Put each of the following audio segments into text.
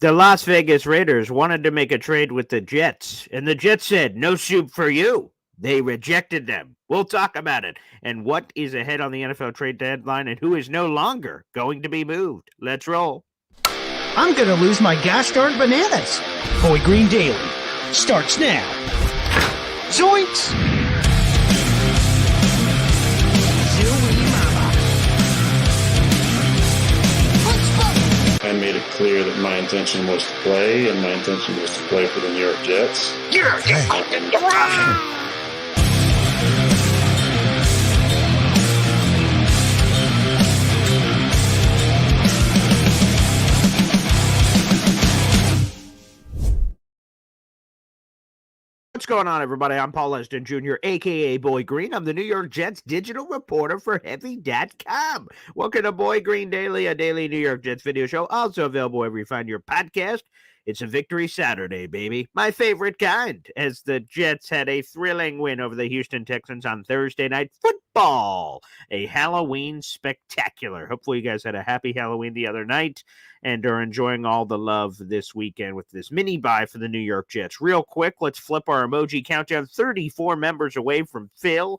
The Las Vegas Raiders wanted to make a trade with the Jets, and the Jets said, no soup for you. They rejected them. We'll talk about it and what is ahead on the NFL trade deadline and who is no longer going to be moved. Let's roll. I'm going to lose my gosh darn bananas. Boy Green Daily starts now. Zoinks! I made it clear that my intention was to play, and my intention was to play for the New York Jets. You're fucking wrong! What's going on, everybody? I'm Paul Leston Jr., a.k.a. Boy Green. I'm the New York Jets digital reporter for Heavy.com. Welcome to Boy Green Daily, a daily New York Jets video show, also available wherever you find your podcast. It's a victory Saturday, baby. My favorite kind, as the Jets had a thrilling win over the Houston Texans on Thursday Night Football. A Halloween spectacular. Hopefully you guys had a happy Halloween the other night and are enjoying all the love this weekend with this mini bye for the New York Jets. Real quick, let's flip our emoji countdown. 34 members away from Phil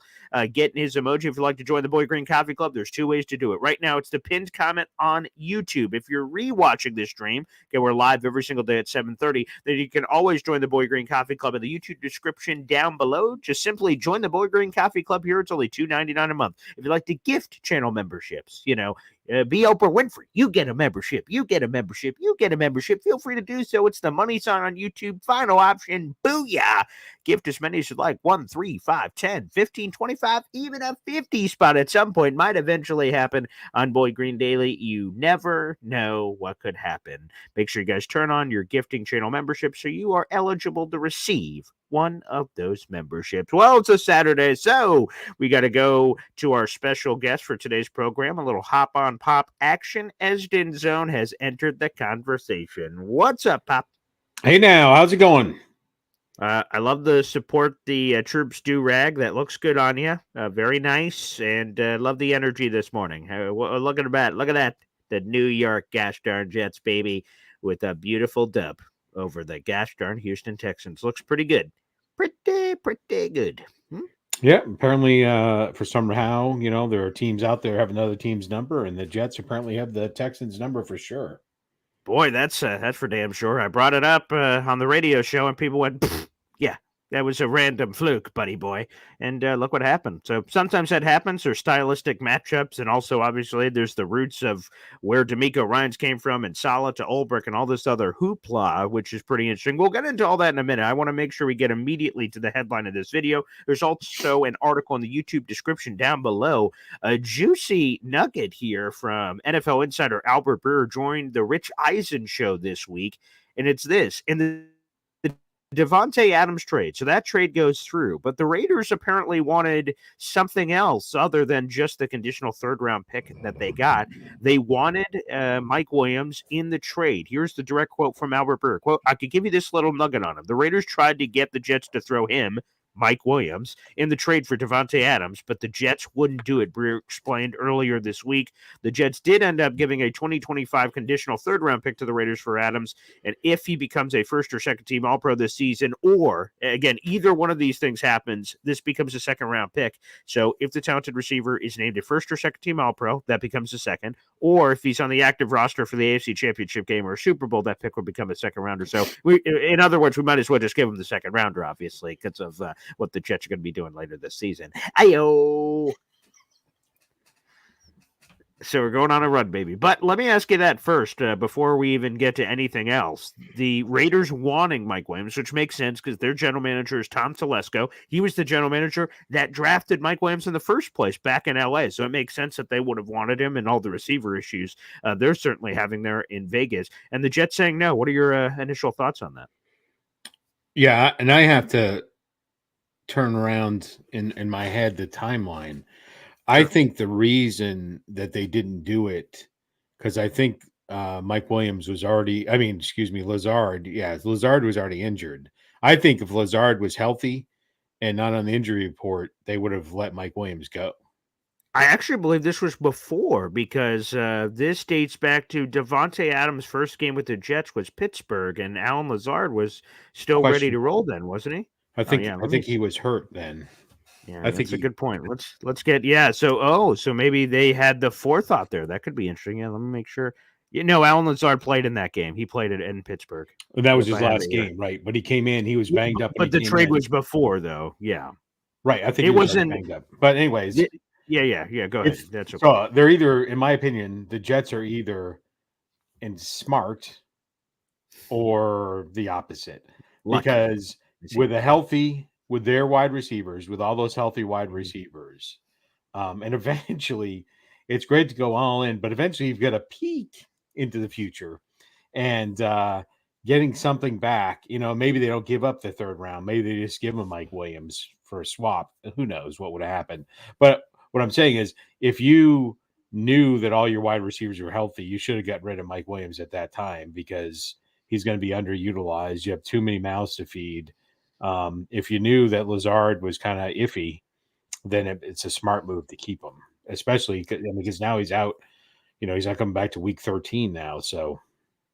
getting his emoji. If you'd like to join the Boy Green Coffee Club, there's two ways to do it. Right now, it's the pinned comment on YouTube. If you're rewatching this stream, okay, we're live every single day at 7:30, then you can always join the Boy Green Coffee Club in the YouTube description down below. Just simply join the Boy Green Coffee Club here. It's only $2.99 a month. If you'd like to gift channel memberships, be Oprah Winfrey. You get a membership. You get a membership. You get a membership. Feel free to do so. It's the money sign on YouTube. Final option. Booyah. Gift as many as you'd like. 1, 3, 5, 10, 15, 25, even a 50 spot at some point might eventually happen on Boy Green Daily. You never know what could happen. Make sure you guys turn on your gifting channel membership so you are eligible to receive one of those memberships. Well, it's a Saturday, so we got to go to our special guest for today's program. A little hop on pop action. Esden Zone has entered the conversation. What's up, Pop? Hey now, how's it going? I love the support the troops do rag. That looks good on you. Very nice, and love the energy this morning. Look at that! Look at that! The New York gosh darn Jets, baby, with a beautiful dub over the gosh darn Houston Texans. Looks pretty good. Pretty good. Yeah, apparently for somehow, there are teams out there have another team's number, and the Jets apparently have the Texans' number for sure. Boy, that's for damn sure. I brought it up on the radio show, and people went, yeah, that was a random fluke, buddy boy. And look what happened. So sometimes that happens. There's stylistic matchups, and also, obviously, there's the roots of where D'Amico Ryans came from and Saleh to Ulbrich and all this other hoopla, which is pretty interesting. We'll get into all that in a minute. I want to make sure we get immediately to the headline of this video. There's also an article in the YouTube description down below. A juicy nugget here from NFL insider Albert Breer joined the Rich Eisen show this week, and it's this. In the Devontae Adams trade. So that trade goes through, but the Raiders apparently wanted something else other than just the conditional third-round pick that they got. They wanted Mike Williams in the trade. Here's the direct quote from Albert Breer. Quote, I could give you this little nugget on him. The Raiders tried to get the Jets to throw him, Mike Williams, in the trade for Devontae Adams, but the Jets wouldn't do it. Breer explained earlier this week. The Jets did end up giving a 2025 conditional third-round pick to the Raiders for Adams, and if he becomes a first or second team All-Pro this season, or, again, either one of these things happens, this becomes a second-round pick. So if the talented receiver is named a first or second team All-Pro, that becomes a second, or if he's on the active roster for the AFC Championship game or a Super Bowl, that pick would become a second-rounder. So, in other words, we might as well just give him the second-rounder, obviously, because of what the Jets are going to be doing later this season. Ayo! So we're going on a run, baby. But let me ask you that first, before we even get to anything else. The Raiders wanting Mike Williams, which makes sense because their general manager is Tom Telesco. He was the general manager that drafted Mike Williams in the first place back in L.A., so it makes sense that they would have wanted him, and all the receiver issues they're certainly having there in Vegas. And the Jets saying no. What are your initial thoughts on that? Yeah, and I have to turn around in my head the timeline. I think the reason that they didn't do it, because I think Mike Williams was already, Lazard. Yeah, Lazard was already injured. I think if Lazard was healthy and not on the injury report, they would have let Mike Williams go. I actually believe this was before because this dates back to Devontae Adams' first game with the Jets was Pittsburgh, and Alan Lazard was still ready to Question. roll then, wasn't he? I Oh think yeah, I think he was hurt then. yeah, I think that's a he good point. Let's get so maybe they had the forethought there. That could be interesting. Yeah, let me make sure. Alan Lazard played in that game. He played it in Pittsburgh. that was If his I have it last here. game, right? But he came in. He was Yeah, banged up when he but the came trade in. was before though. Yeah. Right. I think It he was already wasn't banged up. But anyways, yeah, go ahead. it's That's okay. so they're either, in my opinion, the Jets are either in smart or the opposite. Lucky. Because with their wide receivers, with all those healthy wide receivers, and eventually it's great to go all in, but eventually you've got to peek into the future and getting something back. Maybe they don't give up the third round. Maybe they just give him Mike Williams for a swap. Who knows what would have happened? But what I'm saying is, if you knew that all your wide receivers were healthy, you should have got rid of Mike Williams at that time because he's going to be underutilized. You have too many mouths to feed. If you knew that Lazard was kind of iffy, then it's a smart move to keep him, especially because now he's out. He's not coming back to week 13 now. So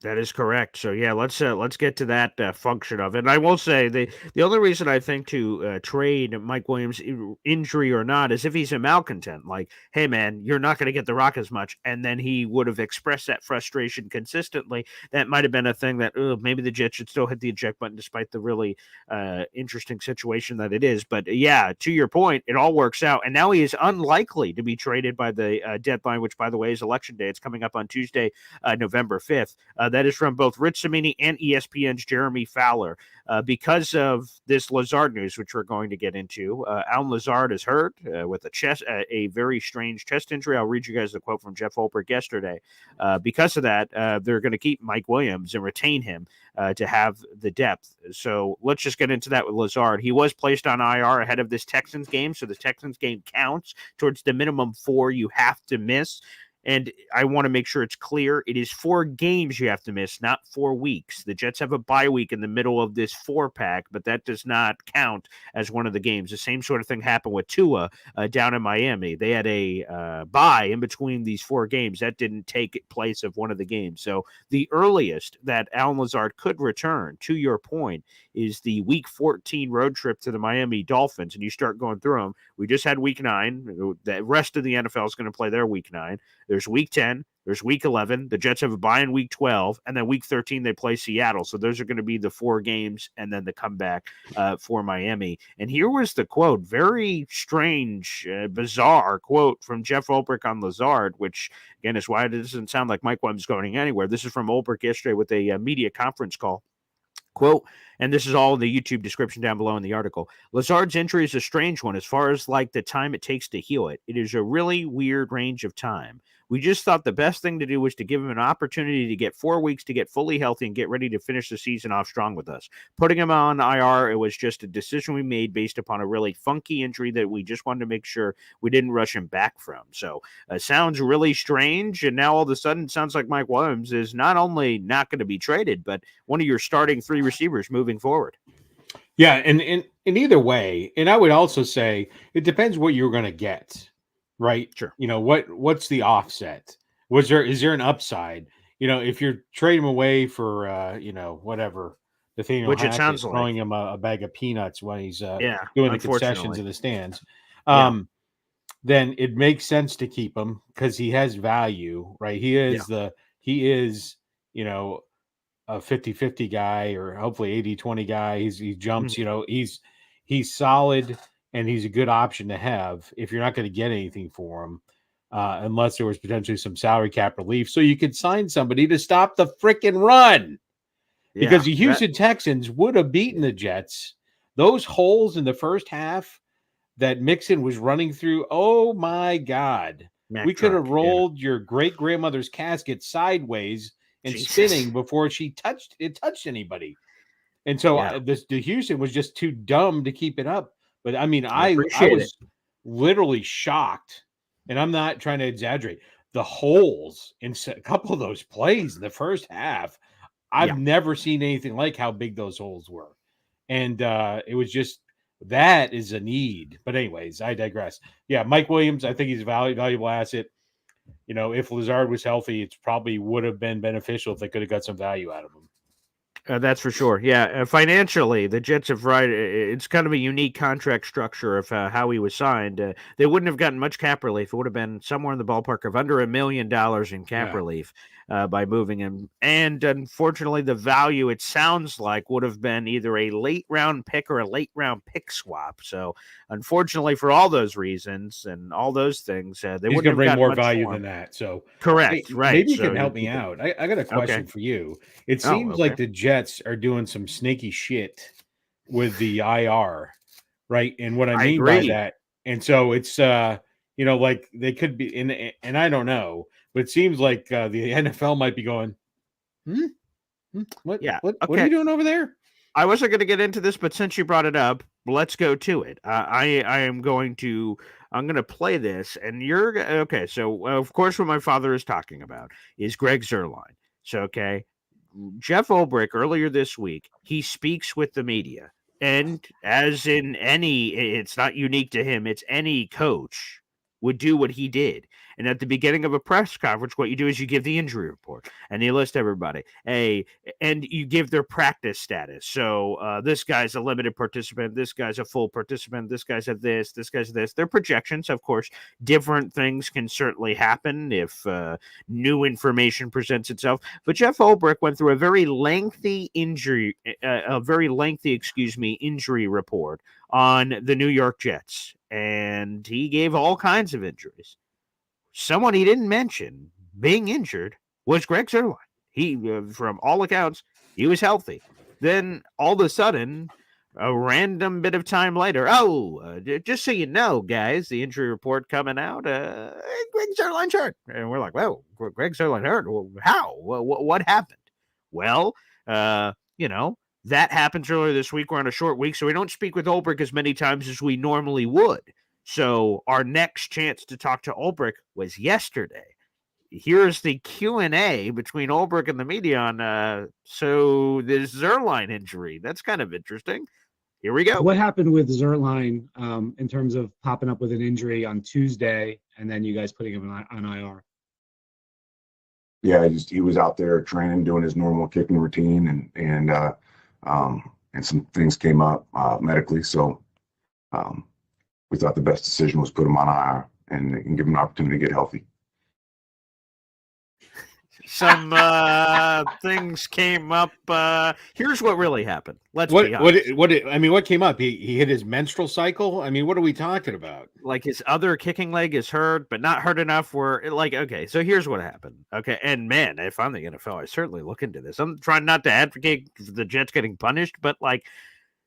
That is correct. So yeah, let's get to that function of it. And I will say the only reason I think to trade Mike Williams, injury or not, is if he's a malcontent. Like, hey man, you're not going to get the rock as much, and then he would have expressed that frustration consistently. That might have been a thing that maybe the Jets should still hit the eject button despite the really interesting situation that it is. But yeah, to your point, it all works out, and now he is unlikely to be traded by the deadline, which by the way is Election Day. It's coming up on Tuesday, November 5th. That is from both Rich Cimini and ESPN's Jeremy Fowler. Because of this Lazard news, which we're going to get into, Alan Lazard is hurt with a very strange chest injury. I'll read you guys the quote from Jeff Holbrook yesterday. Because of that, they're going to keep Mike Williams and retain him to have the depth. So let's just get into that with Lazard. He was placed on IR ahead of this Texans game, so the Texans game counts towards the minimum 4 you have to miss. And I want to make sure it's clear. It is 4 games you have to miss, not 4 weeks. The Jets have a bye week in the middle of this 4-pack, but that does not count as one of the games. The same sort of thing happened with Tua down in Miami. They had a bye in between these 4 games. That didn't take place of one of the games. So the earliest that Alan Lazard could return, to your point, is the week 14 road trip to the Miami Dolphins. And you start going through them. We just had week 9. The rest of the NFL is going to play their week 9. There's week 10, there's week 11. The Jets have a bye in week 12, and then week 13 they play Seattle. So those are going to be the 4 games, and then the comeback for Miami. And here was the quote, very strange, bizarre quote from Jeff Ulbrich on Lazard, which again is why it doesn't sound like Mike Williams going anywhere. This is from Ulbrich yesterday with a media conference call. Quote, and this is all in the YouTube description down below in the article. Lazard's injury is a strange one as far as like the time it takes to heal it. It is a really weird range of time. We just thought the best thing to do was to give him an opportunity to get 4 weeks to get fully healthy and get ready to finish the season off strong with us. Putting him on IR, it was just a decision we made based upon a really funky injury that we just wanted to make sure we didn't rush him back from. So sounds really strange. And now all of a sudden it sounds like Mike Williams is not only not going to be traded, but one of your starting 3 receivers moving forward. Yeah, and in either way, and I would also say it depends what you're going to get. Right. Sure. What's the offset? Is there an upside? If you're trading him away for whatever, Nathaniel Which it Hackett sounds throwing like. him a bag of peanuts when he's doing the concessions unfortunately. in the stands, Yeah. then it makes sense to keep him because he has value, right? He is a 50-50 guy or hopefully 80-20 guy. He jumps, he's solid. And he's a good option to have if you're not going to get anything for him, unless there was potentially some salary cap relief. So you could sign somebody to stop the freaking run. Because the Houston Texans would have beaten the Jets. Those holes in the first half that Mixon was running through, oh my God. We could have rolled your great-grandmother's casket sideways and spinning before she touched anybody. And so the Houston was just too dumb to keep it up. But I mean, I was literally shocked, and I'm not trying to exaggerate. The holes in a couple of those plays in the first half, I've never seen anything like how big those holes were. And it was That is a need. But anyways, I digress. Yeah, Mike Williams, I think he's a valuable asset. If Lazard was healthy, it probably would have been beneficial if they could have got some value out of him. That's for sure. Yeah, financially, the Jets have it's kind of a unique contract structure of how he was signed. They wouldn't have gotten much cap relief. It would have been somewhere in the ballpark of under $1 million in cap relief by moving him. And unfortunately, the value, it sounds like, would have been either a late round pick or a late round pick swap. So, unfortunately, for all those reasons and all those things, they He's wouldn't going to have bring more value than that. So, correct, right? Maybe you can help me out. I got a question for you. It seems like the Jets are doing some snaky shit with the IR, right? And what I mean by that, and so it's like they could be and I don't know, but it seems like the NFL might be going, what are you doing over there? I wasn't going to get into this, but since you brought it up, let's go to it. I'm going to play this, and you're okay. So, of course, what my father is talking about is Greg Zerline. So, okay, Jeff Ulbrich earlier this week, he speaks with the media, and as in it's not unique to him. It's any coach would do what he did. And at the beginning of a press conference, what you do is you give the injury report and you list everybody. And you give their practice status. So this guy's a limited participant. This guy's a full participant. This guy's a this. This guy's a this. They're projections. Of course, different things can certainly happen if new information presents itself. But Jeff Ulbrich went through a very lengthy injury report on the New York Jets. And he gave all kinds of injuries. Someone he didn't mention being injured was Greg Zerline. He, from all accounts, he was healthy. Then all of a sudden, a random bit of time later, just so you know, guys, the injury report coming out, Greg Zerline's hurt. And we're like, well, Greg Zerline hurt? Well, how? What happened? Well, that happens earlier this week. We're on a short week, so we don't speak with Ulbrich as many times as we normally would. So our next chance to talk to Ulbrich was yesterday. Here's the Q&A between Ulbrich and the media on so this Zerline injury. That's kind of interesting. Here we go. What happened with Zerline in terms of popping up with an injury on Tuesday and then you guys putting him on IR? Yeah, he was out there training, doing his normal kicking routine, and some things came up medically. So we thought the best decision was put him on IR and give him an opportunity to get healthy. Some things came up. Here's what really happened. Let's be honest. What came up? He hit his menstrual cycle. I mean, what are we talking about? Like his other kicking leg is hurt, but not hurt enough where, okay, so here's what happened. Okay, and man, if I'm the NFL, I certainly look into this. I'm trying not to advocate for the Jets getting punished, but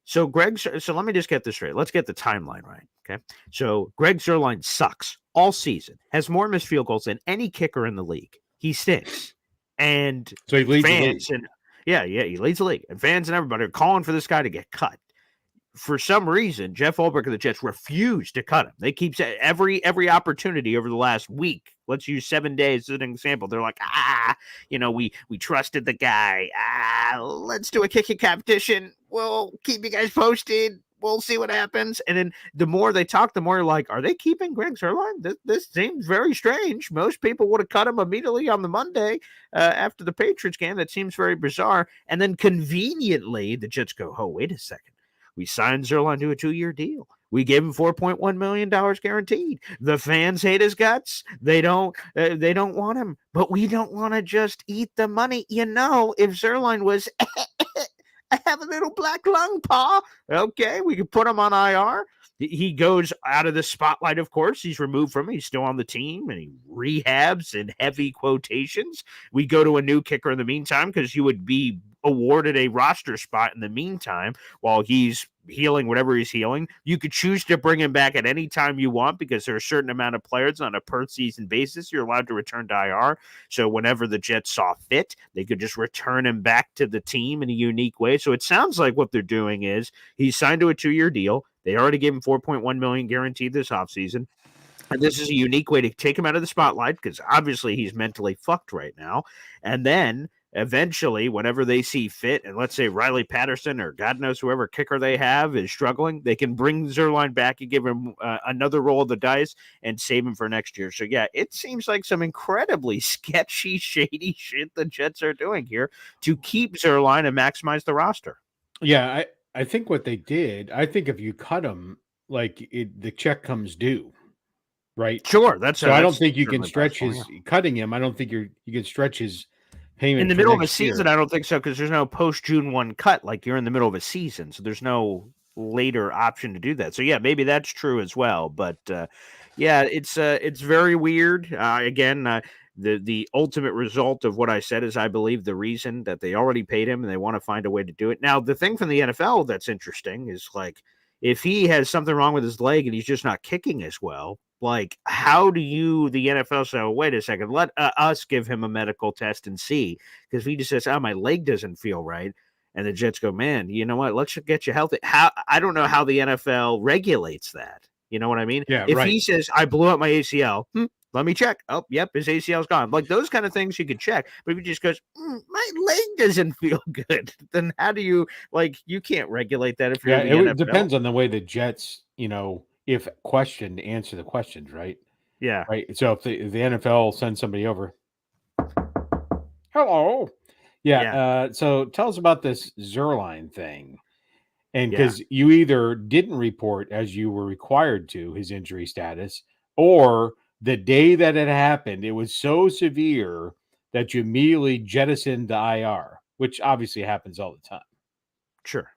so let me just get this straight. Let's get the timeline right, okay? So Greg Zerline sucks all season, has more missed field goals than any kicker in the league. He stinks. And so he leads fans the league. He leads the league. And fans and everybody are calling for this guy to get cut. For some reason, Jeff Ulbrich of the Jets refused to cut him. They keep every opportunity over the last week. Let's use 7 days as an example. They're like, we trusted the guy. Let's do a kicking competition. We'll keep you guys posted. We'll see what happens. And then the more they talk, the more you're like, are they keeping Greg Zerline? This seems very strange. Most people would have cut him immediately on the Monday after the Patriots game. That seems very bizarre. And then conveniently, the Jets go, oh, wait a second. We signed Zerline to a 2-year deal. We gave him $4.1 million guaranteed. The fans hate his guts. They don't want him. But we don't want to just eat the money. If Zerline was I have a little black lung, Pa. Okay, we can put him on IR. He goes out of the spotlight, of course. He's removed from it. He's still on the team, and he rehabs in heavy quotations. We go to a new kicker in the meantime because you would be awarded a roster spot in the meantime while he's healing whatever he's healing. You could choose to bring him back at any time you want because there are a certain amount of players on a per-season basis you're allowed to return to IR. So whenever the Jets saw fit, they could just return him back to the team in a unique way. So it sounds like what they're doing is he's signed to a 2-year deal. They already gave him $4.1 million guaranteed this offseason. And this is a unique way to take him out of the spotlight because obviously he's mentally fucked right now. And then eventually, whenever they see fit, and let's say Riley Patterson or God knows whoever kicker they have is struggling, they can bring Zerline back and give him another roll of the dice and save him for next year. So, yeah, it seems like some incredibly sketchy, shady shit the Jets are doing here to keep Zerline and maximize the roster. Yeah, I think what they did, I think if you cut him, like the check comes due, right? Sure, that's So I don't think you can certainly stretch possible, his cutting him. I don't think you can stretch his payment in the for middle of a next year. season. I don't think so, because there's no post June 1 cut. Like, you're in the middle of a season, so there's no later option to do that. So yeah, maybe that's true as well. But yeah, it's very weird. The ultimate result of what I said is, I believe, the reason that they already paid him and they want to find a way to do it. Now, the thing from the NFL that's interesting is, like, if he has something wrong with his leg and he's just not kicking as well, like, how do you, the NFL, say, oh, wait a second, let us give him a medical test and see? Because if he just says, oh, my leg doesn't feel right, and the Jets go, man, you know what, let's get you healthy. I don't know how the NFL regulates that. You know what I mean? Yeah, if right. he says, I blew up my ACL, let me check. Oh, yep, his ACL's gone. Like, those kind of things you could check. But if he just goes, my leg doesn't feel good, then how do you, like, you can't regulate that if you're the NFL. It depends on the way the Jets, if questioned, answer the questions, right? Yeah. Right. So if the NFL sends somebody over, hello. Yeah. So tell us about this Zerline thing. And because you either didn't report, as you were required to, his injury status, or the day that it happened, it was so severe that you immediately jettisoned the IR, which obviously happens all the time. Sure.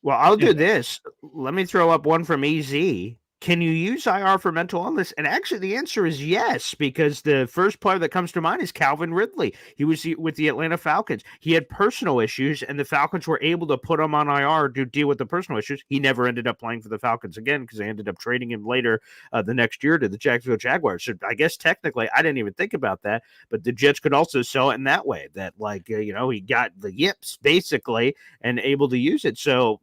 Well, I'll do this. Let me throw up one from EZ. Can you use IR for mental illness? And actually, the answer is yes, because the first player that comes to mind is Calvin Ridley. He was with the Atlanta Falcons. He had personal issues, and the Falcons were able to put him on IR to deal with the personal issues. He never ended up playing for the Falcons again, because they ended up trading him later the next year to the Jacksonville Jaguars. So I guess technically, I didn't even think about that, but the Jets could also sell it in that way, that, like, he got the yips, basically, and able to use it. So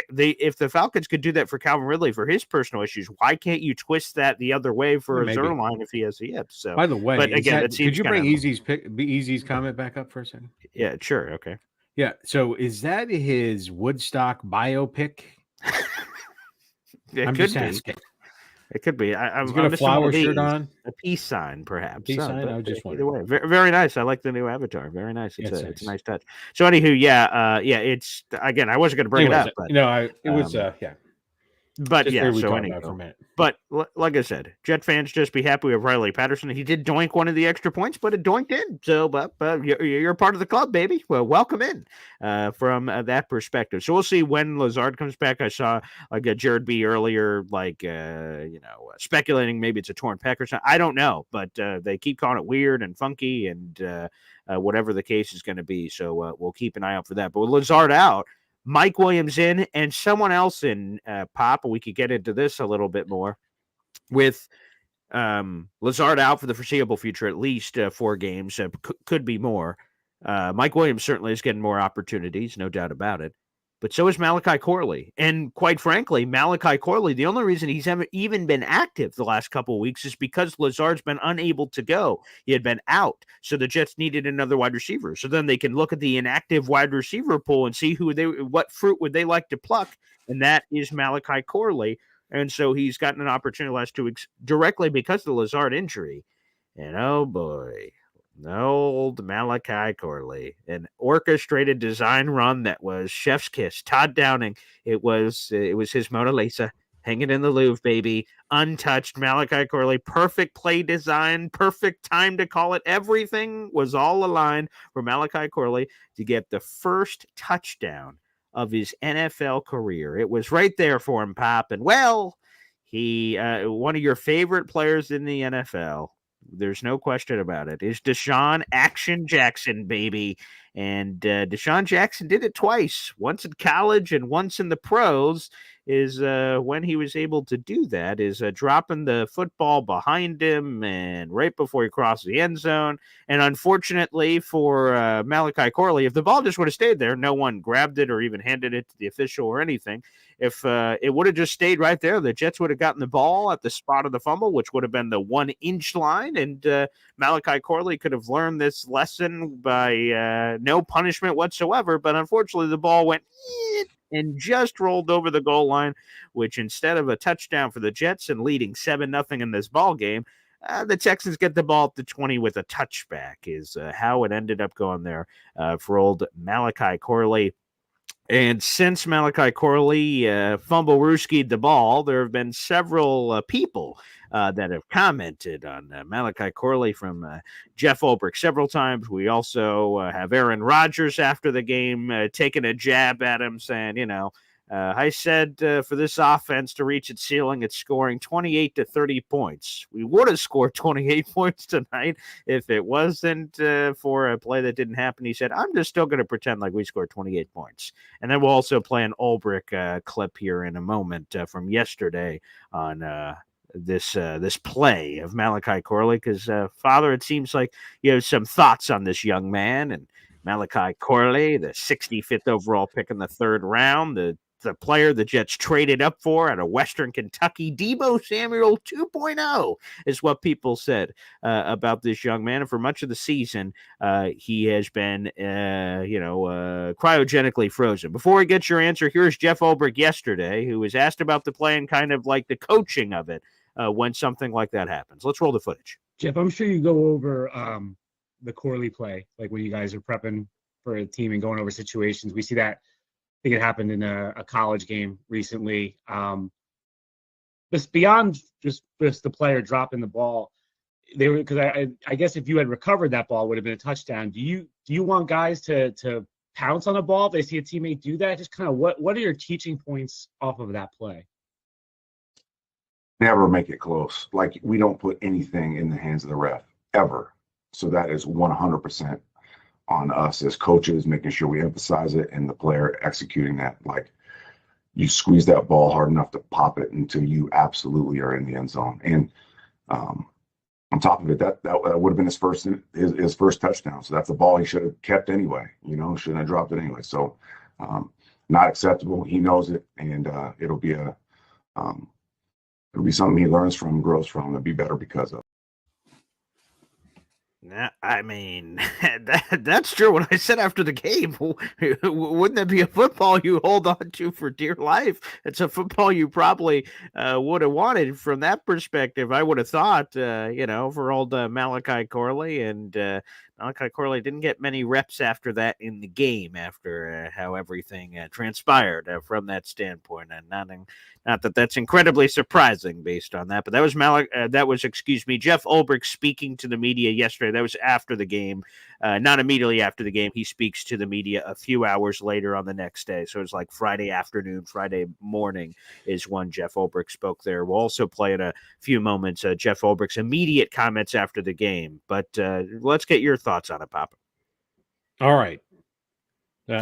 if the Falcons could do that for Calvin Ridley for his personal issues, why can't you twist that the other way for Zerline if he has the yips? So, by the way, but again, it seems, could you bring Easy's comment back up for a second? Yeah, sure. Okay. Yeah. So is that his Woodstock biopic? I'm just asking. It could be. He's got a flower shirt on, a peace sign, perhaps. Peace sign. I was just wondering. Very, very nice. I like the new avatar. Very nice. It's a nice touch. So, anywho, it's, again, I wasn't going to bring it up, but it was yeah. But just yeah, so anyway. But like I said, Jet fans, just be happy with Riley Patterson. He did doink one of the extra points, but it doinked in. So, but you're part of the club, baby. Well, welcome in from that perspective. So we'll see when Lazard comes back. I saw like a Jared B earlier, like speculating maybe it's a torn pec or something. I don't know, but they keep calling it weird and funky and whatever the case is going to be. So we'll keep an eye out for that. But with Lazard out, Mike Williams in, and someone else in, Pop, we could get into this a little bit more, with Lazard out for the foreseeable future, at least 4 games, could be more. Mike Williams certainly is getting more opportunities, no doubt about it. But so is Malachi Corley. And quite frankly, Malachi Corley, the only reason he's even been active the last couple of weeks is because Lazard's been unable to go. He had been out. So the Jets needed another wide receiver. So then they can look at the inactive wide receiver pool and see what fruit would they like to pluck. And that is Malachi Corley. And so he's gotten an opportunity the last 2 weeks directly because of the Lazard injury. And oh boy, old Malachi Corley, an orchestrated design run that was chef's kiss. Todd Downing, it was his Mona Lisa, hanging in the Louvre, baby, untouched. Malachi Corley, perfect play design, perfect time to call it. Everything was all aligned for Malachi Corley to get the first touchdown of his NFL career. It was right there for him, Pop. And well, he one of your favorite players in the NFL. There's no question about it. Is Deshaun Action Jackson, baby. And Deshaun Jackson did it twice, once in college and once in the pros, is when he was able to do that, is dropping the football behind him and right before he crossed the end zone. And unfortunately for Malachi Corley, if the ball just would have stayed there, no one grabbed it or even handed it to the official or anything, If it would have just stayed right there, the Jets would have gotten the ball at the spot of the fumble, which would have been the 1-inch line, and Malachi Corley could have learned this lesson by no punishment whatsoever. But unfortunately, the ball went and just rolled over the goal line, which instead of a touchdown for the Jets and leading 7-0 in this ball game, the Texans get the ball at the 20 with a touchback is how it ended up going there for old Malachi Corley. And since Malachi Corley fumble-rooskied the ball, there have been several people that have commented on Malachi Corley, from Jeff Ulbrich several times. We also have Aaron Rodgers after the game taking a jab at him, saying, I said for this offense to reach its ceiling, it's scoring 28 to 30 points. We would have scored 28 points tonight if it wasn't for a play that didn't happen. He said, I'm just still going to pretend like we scored 28 points. And then we'll also play an Ulbrich clip here in a moment from yesterday on this play of Malachi Corley, because Father, it seems like you have some thoughts on this young man. And Malachi Corley, the 65th overall pick in the 3rd round, the player the Jets traded up for out of Western Kentucky, Deebo Samuel 2.0 is what people said about this young man. And for much of the season, he has been, cryogenically frozen. Before we get your answer, here's Jeff Ulbrich yesterday, who was asked about the play and kind of like the coaching of it when something like that happens. Let's roll the footage. Jeff, I'm sure you go over the Corley play, like when you guys are prepping for a team and going over situations. We see that. I think it happened in a college game recently. Just beyond just the player dropping the ball, because I guess if you had recovered that ball, it would have been a touchdown. Do you want guys to pounce on the ball if they see a teammate do that? Just kind of what are your teaching points off of that play? Never make it close. Like, we don't put anything in the hands of the ref ever. So that is 100% on us as coaches, making sure we emphasize it, and the player executing that. Like, you squeeze that ball hard enough to pop it until you absolutely are in the end zone. And on top of it, that would have been his first touchdown. So that's a ball he should have kept anyway. Shouldn't have dropped it anyway. So not acceptable. He knows it, and it'll be something he learns from, grows from, and be better because of. I mean, that's true. When I said after the game, wouldn't that be a football you hold on to for dear life? It's a football you probably would have wanted. From that perspective, I would have thought, for old Malachi Corley. And Malachi Corley didn't get many reps after that in the game, after how everything transpired from that standpoint. And not that that's incredibly surprising based on that, but that was Jeff Ulbrich speaking to the media yesterday. That was after the game, not immediately after the game. He speaks to the media a few hours later on the next day. So it's like Friday afternoon, Friday morning is when Jeff Ulbrich spoke there. We'll also play in a few moments Jeff Ulbrich's immediate comments after the game. But let's get your thoughts on it, Papa. All right.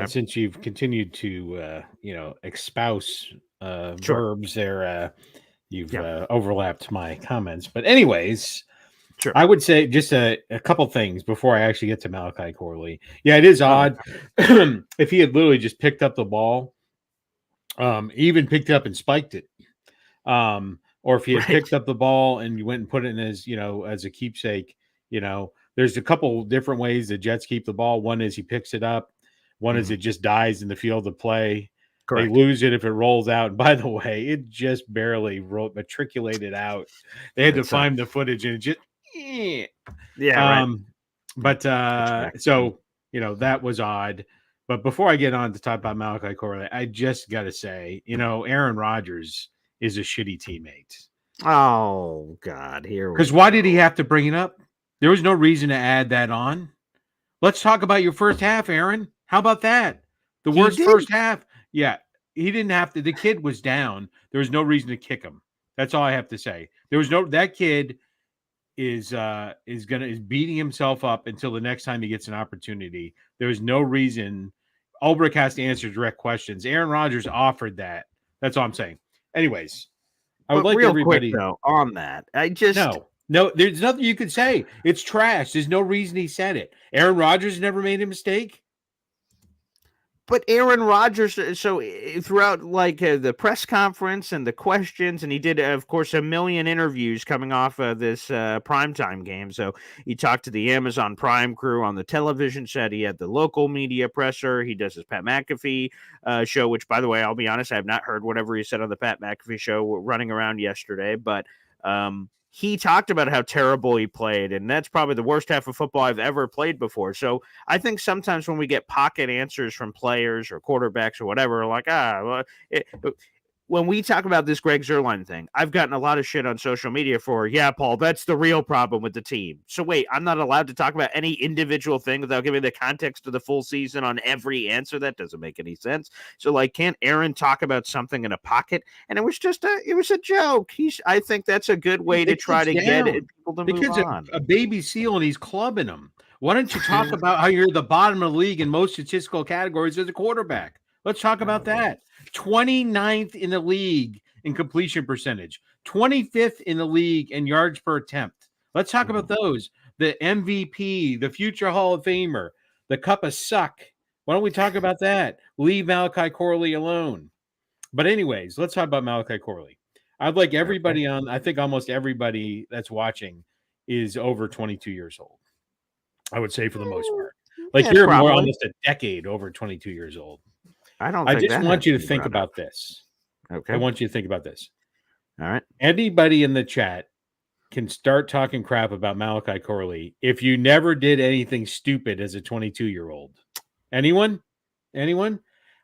Since you've continued to, espouse verbs there, you've overlapped my comments. But anyways, sure. I would say just a couple things before I actually get to Malachi Corley. Yeah, it is odd. If he had literally just picked up the ball, even picked it up and spiked it, or if he had picked up the ball and you went and put it in as a keepsake, there's a couple different ways the Jets keep the ball. One is he picks it up. One is it just dies in the field of play. Correct. They lose it if it rolls out. And by the way, it just barely matriculated out. They had to find the footage, and it just right. But so that was odd. But before I get on to talk about Malachi Corley, I just got to say, Aaron Rodgers is a shitty teammate. Oh God, here. Because why did he have to bring it up? There was no reason to add that on. Let's talk about your first half, Aaron. How about that? The worst first half. Yeah, he didn't have to. The kid was down. There was no reason to kick him. That's all I have to say. That kid is beating himself up until the next time he gets an opportunity. There was no reason. Ulbrich has to answer direct questions. Aaron Rodgers offered that. That's all I'm saying. Anyways, I would like everybody quick, though, on that. No, there's nothing you could say. It's trash. There's no reason he said it. Aaron Rodgers never made a mistake. But Aaron Rodgers, so throughout the press conference and the questions, and he did, of course, a million interviews coming off of this primetime game. So he talked to the Amazon Prime crew on the television set. He had the local media presser. He does his Pat McAfee show, which, by the way, I'll be honest, I have not heard whatever he said on the Pat McAfee show running around yesterday. But he talked about how terrible he played, and that's probably the worst half of football I've ever played before. So I think sometimes when we get pocket answers from players or quarterbacks or whatever, like, when we talk about this Greg Zerline thing, I've gotten a lot of shit on social media for, yeah, Paul, that's the real problem with the team. So wait, I'm not allowed to talk about any individual thing without giving the context of the full season on every answer? That doesn't make any sense. So can't Aaron talk about something in a pocket? And it was a joke. I think that's a good way to try to get people to move on. A baby seal and he's clubbing them. Why don't you talk about how you're the bottom of the league in most statistical categories as a quarterback? Let's talk about that. 29th in the league in completion percentage, 25th in the league in yards per attempt. Let's talk about those. The MVP, the future Hall of Famer, the cup of suck. Why don't we talk about that? Leave Malachi Corley alone. But anyways, let's talk about Malachi Corley. I'd like everybody on, I think almost everybody that's watching is over 22 years old. I would say for the most part. You're more almost a decade over 22 years old. I just want you to think about this. Okay. I want you to think about this. All right. Anybody in the chat can start talking crap about Malachi Corley if you never did anything stupid as a 22-year-old. Anyone?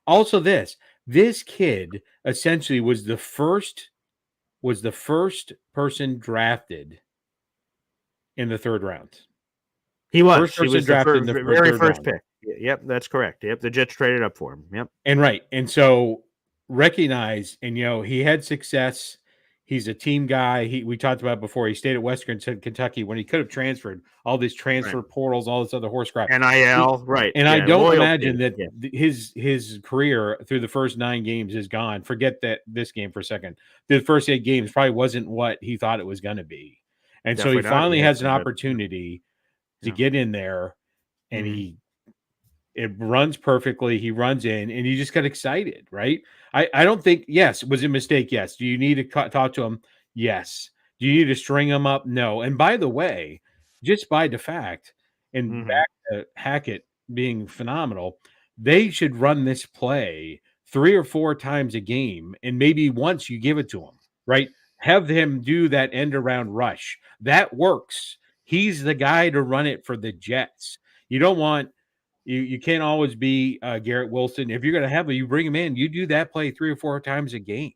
Also this kid essentially was the first person drafted in the third round. He was. He was drafted in the very first pick. Yep, that's correct. Yep, the Jets traded up for him. Yep. And so recognize, and he had success. He's a team guy. We talked about before. He stayed at Western Kentucky when he could have transferred. All these transfer portals, all this other horse crap. NIL, right? And I don't imagine that his career through the first 9 games is gone. Forget this game for a second. The first 8 games probably wasn't what he thought it was going to be, and so he finally has an opportunity to get in there, and it runs perfectly. He runs in, and you just got excited, right? I don't think, yes, was it a mistake? Yes. Do you need to talk to him? Yes. Do you need to string him up? No. And by the way, just by the fact, and back to Hackett being phenomenal, they should run this play 3 or 4 times a game, and maybe once you give it to him, right? Have him do that end around rush. That works. He's the guy to run it for the Jets. You don't want you can't always be Garrett Wilson. If you're going to have him, you bring him in. You do that play 3 or 4 times a game,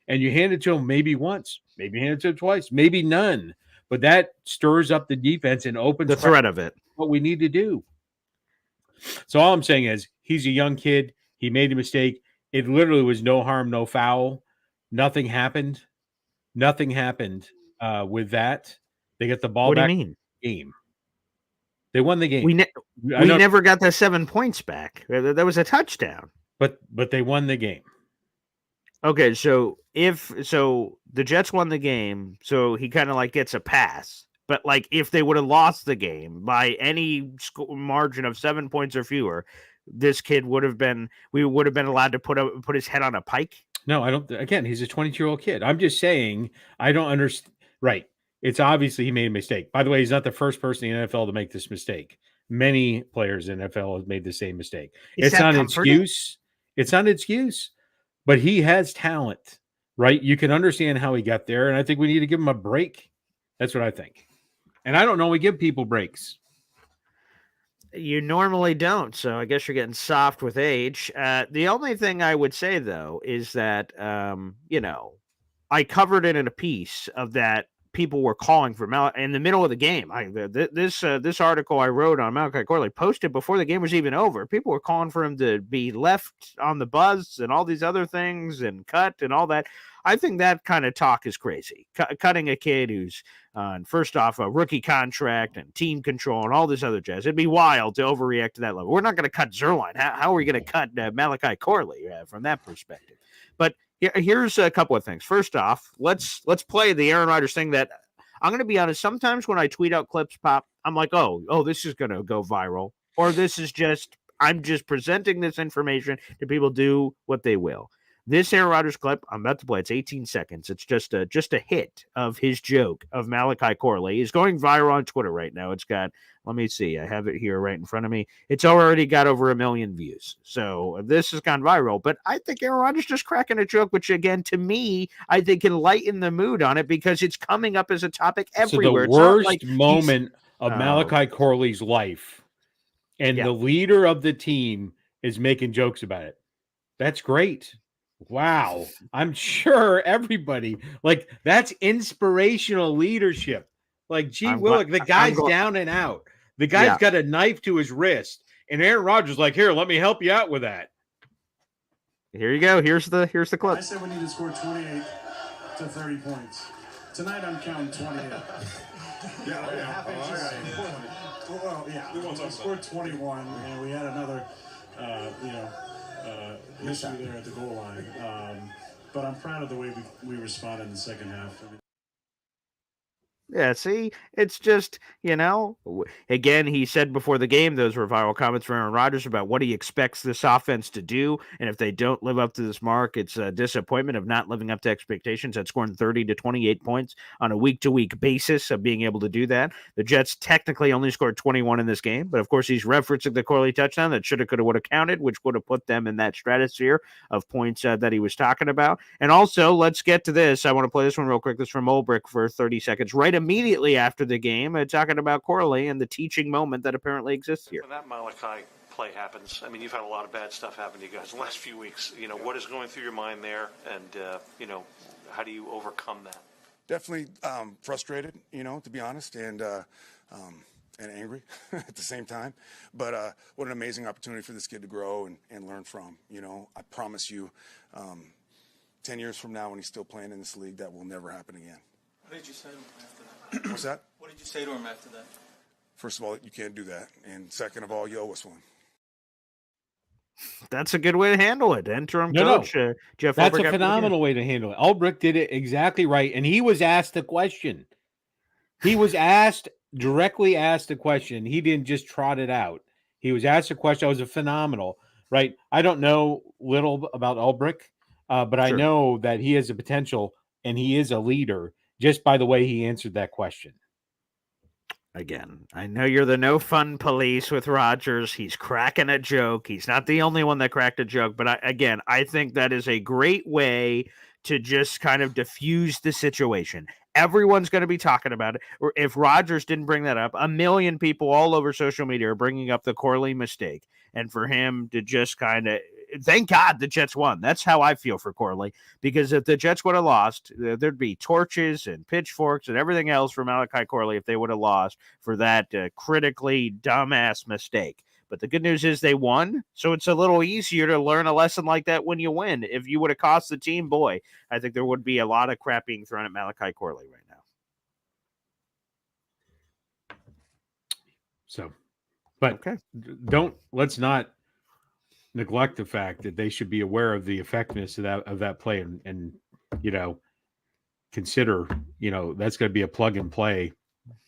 and you hand it to him maybe once, maybe hand it to him twice, maybe none. But that stirs up the defense and opens the threat of it. What we need to do. So all I'm saying is he's a young kid. He made a mistake. It literally was no harm, no foul. Nothing happened. Nothing happened with that. They get the ball back. What do you mean? Game. They won the game. We never got the 7 points back. That was a touchdown. But they won the game. Okay, so the Jets won the game, so he kind of gets a pass. But if they would have lost the game by any margin of 7 points or fewer, this kid we would have been allowed to put his head on a pike. No, I don't. Again, he's a 22-year-old kid. I'm just saying I don't understand. Right. It's obviously he made a mistake. By the way, he's not the first person in the NFL to make this mistake. Many players in the NFL have made the same mistake. It's not an excuse. It's not an excuse. But he has talent, right? You can understand how he got there, and I think we need to give him a break. That's what I think. And I don't know we give people breaks. You normally don't, so I guess you're getting soft with age. The only thing I would say, though, is that, I covered it in a piece of that people were calling for in the middle of the game. This article I wrote on Malachi Corley posted before the game was even over. People were calling for him to be left on the bus and all these other things and cut and all that. I think that kind of talk is crazy. Cutting a kid who's first off a rookie contract and team control and all this other jazz. It'd be wild to overreact to that level. We're not going to cut Zerline. How are we going to cut Malachi Corley from that perspective? But here's a couple of things. First off, let's play the Aaron Rodgers thing that I'm going to be honest. Sometimes when I tweet out clips pop, I'm like, oh, this is going to go viral, or this is just I'm just presenting this information to people, do what they will. This Aaron Rodgers clip I'm about to play, it's 18 seconds. It's just a hit of his joke of Malachi Corley. It's going viral on Twitter right now. It's got, let me see, I have it here right in front of me. It's already got over 1 million views. So this has gone viral. But I think Aaron Rodgers just cracking a joke, which again, to me, I think can lighten the mood on it because it's coming up as a topic everywhere. So the worst moment of Malachi Corley's life, and the leader of the team is making jokes about it. That's great. Wow. I'm sure everybody, like, that's inspirational leadership. Like, gee willik, the guy's down and out. The guy's got a knife to his wrist. And Aaron Rodgers like, here, let me help you out with that. Here you go. Here's the clip. I said we need to score 28 to 30 points. Tonight I'm counting 28. We scored 21, and we had another, issue there at the goal line. But I'm proud of the way we responded in the second half. Yeah, see, it's just, again, he said before the game, those were viral comments from Aaron Rodgers about what he expects this offense to do. And if they don't live up to this mark, it's a disappointment of not living up to expectations at scoring 30 to 28 points on a week-to-week basis of being able to do that. The Jets technically only scored 21 in this game, but of course he's referencing the Corley touchdown that shoulda, coulda, woulda counted, which would have put them in that stratosphere of points that he was talking about. And also, let's get to this. I want to play this one real quick. This is from Olbrick for 30 seconds. Right immediately after the game, talking about Corley and the teaching moment that apparently exists here. When that Malachi play happens, I mean, you've had a lot of bad stuff happen to you guys in the last few weeks. What is going through your mind there, and how do you overcome that? Definitely frustrated, to be honest, and angry at the same time. But what an amazing opportunity for this kid to grow and learn from. I promise you, 10 years from now, when he's still playing in this league, that will never happen again. What did you say to him after that? What's that? What did you say to him after that? First of all, you can't do that. And second of all, you owe us one. That's a good way to handle it. Interim coach, Jeff. That's Ulbrich a phenomenal way to handle it. Ulbrich did it exactly right. And he was asked the question. He was directly asked a question. He didn't just trot it out. He was asked a question. That was a phenomenal, right? I don't know little about Ulbrich, but I know that he has a potential and he is a leader just by the way he answered that question. Again, I know you're the no fun police with Rodgers. He's cracking a joke. He's not the only one that cracked a joke, but I think that is a great way to just kind of diffuse the situation. Everyone's going to be talking about it. Or if Rodgers didn't bring that up, 1 million people all over social media are bringing up the Corley mistake. And for him to just kind of, thank God the Jets won. That's how I feel for Corley, because if the Jets would have lost, there'd be torches and pitchforks and everything else for Malachi Corley if they would have lost for that critically dumbass mistake. But the good news is they won, so it's a little easier to learn a lesson like that when you win. If you would have cost the team, boy, I think there would be a lot of crap being thrown at Malachi Corley right now. So, but let's not neglect the fact that they should be aware of the effectiveness of that play and consider, that's going to be a plug and play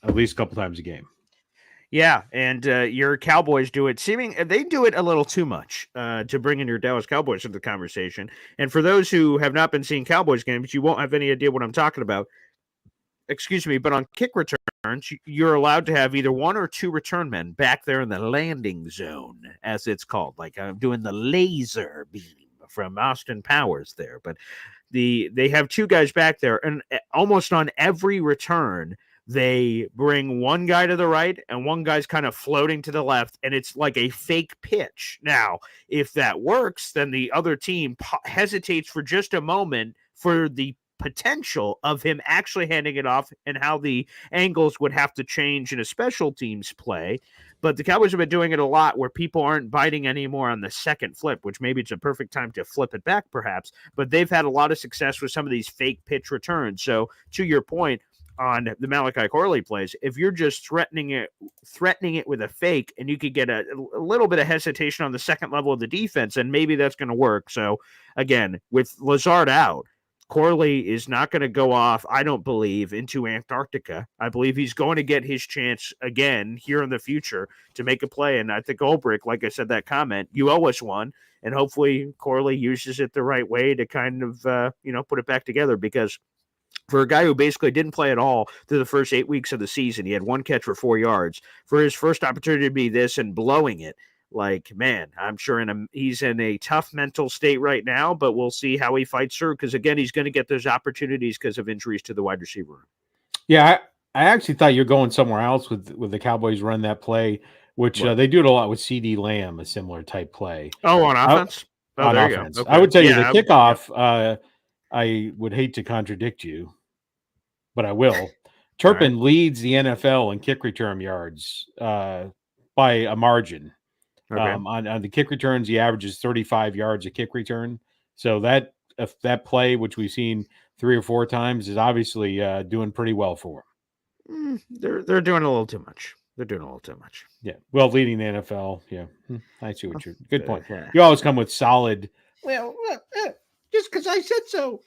at least a couple times a game. Yeah, and your Cowboys do it. They do it a little too much to bring in your Dallas Cowboys into the conversation. And for those who have not been seeing Cowboys games, you won't have any idea what I'm talking about. Excuse me, but on kick returns, you're allowed to have either one or two return men back there in the landing zone, as it's called. Like I'm doing the laser beam from Austin Powers there. But they have two guys back there, and almost on every return, they bring one guy to the right and one guy's kind of floating to the left, and it's like a fake pitch. Now, if that works, then the other team hesitates for just a moment for the potential of him actually handing it off and how the angles would have to change in a special teams play. But the Cowboys have been doing it a lot where people aren't biting anymore on the second flip, which maybe it's a perfect time to flip it back perhaps. But they've had a lot of success with some of these fake pitch returns. So to your point, on the Malachi Corley plays, if you're just threatening it with a fake, and you could get a little bit of hesitation on the second level of the defense, and maybe that's going to work. So again, with Lazard out, Corley is not going to go off, I don't believe, into Antarctica. I believe he's going to get his chance again here in the future to make a play. And I think Ulbrich, like I said, that comment, you owe us one. And hopefully Corley uses it the right way to kind of, put it back together, because for a guy who basically didn't play at all through the first 8 weeks of the season, he had one catch for 4 yards. For his first opportunity to be this and blowing it, like, man, I'm sure he's in a tough mental state right now, but we'll see how he fights through, because, again, he's going to get those opportunities because of injuries to the wide receiver room. Yeah, I actually thought you're going somewhere else with the Cowboys run that play, which they do it a lot with CD Lamb, a similar type play. Oh, on offense? On offense. Okay. I would tell you the kickoff, I would hate to contradict you, but I will. Turpin leads the NFL in kick return yards by a margin. Okay. On the kick returns, he averages 35 yards a kick return. So that play, which we've seen 3 or 4 times, is obviously doing pretty well for him. They're doing a little too much. They're doing a little too much. Yeah. Well, leading the NFL. Yeah. I see what you're. Good point. You always come with solid. Well, just because I said so.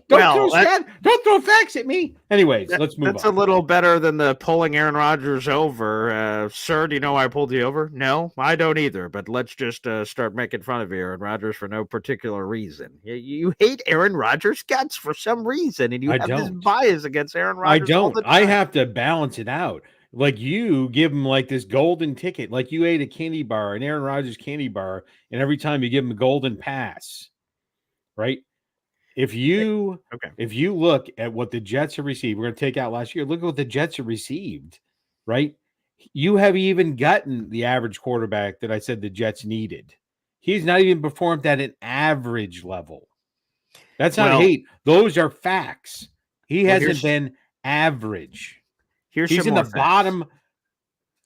Don't throw facts at me. Anyways, let's move on. That's a little better than the pulling Aaron Rodgers over. Sir, do you know why I pulled you over? No, I don't either. But let's just start making fun of Aaron Rodgers for no particular reason. You hate Aaron Rodgers' guts for some reason, and you have this bias against Aaron Rodgers. I don't. I have to balance it out. Like, you give him like this golden ticket, like you ate a candy bar, an Aaron Rodgers candy bar, and every time you give him a golden pass, right? If you look at what the Jets have received, we're going to take out last year. Look at what the Jets have received, right? You have even gotten the average quarterback that I said the Jets needed. He's not even performed at an average level. That's not hate. Those are facts. He hasn't been average. He's in the bottom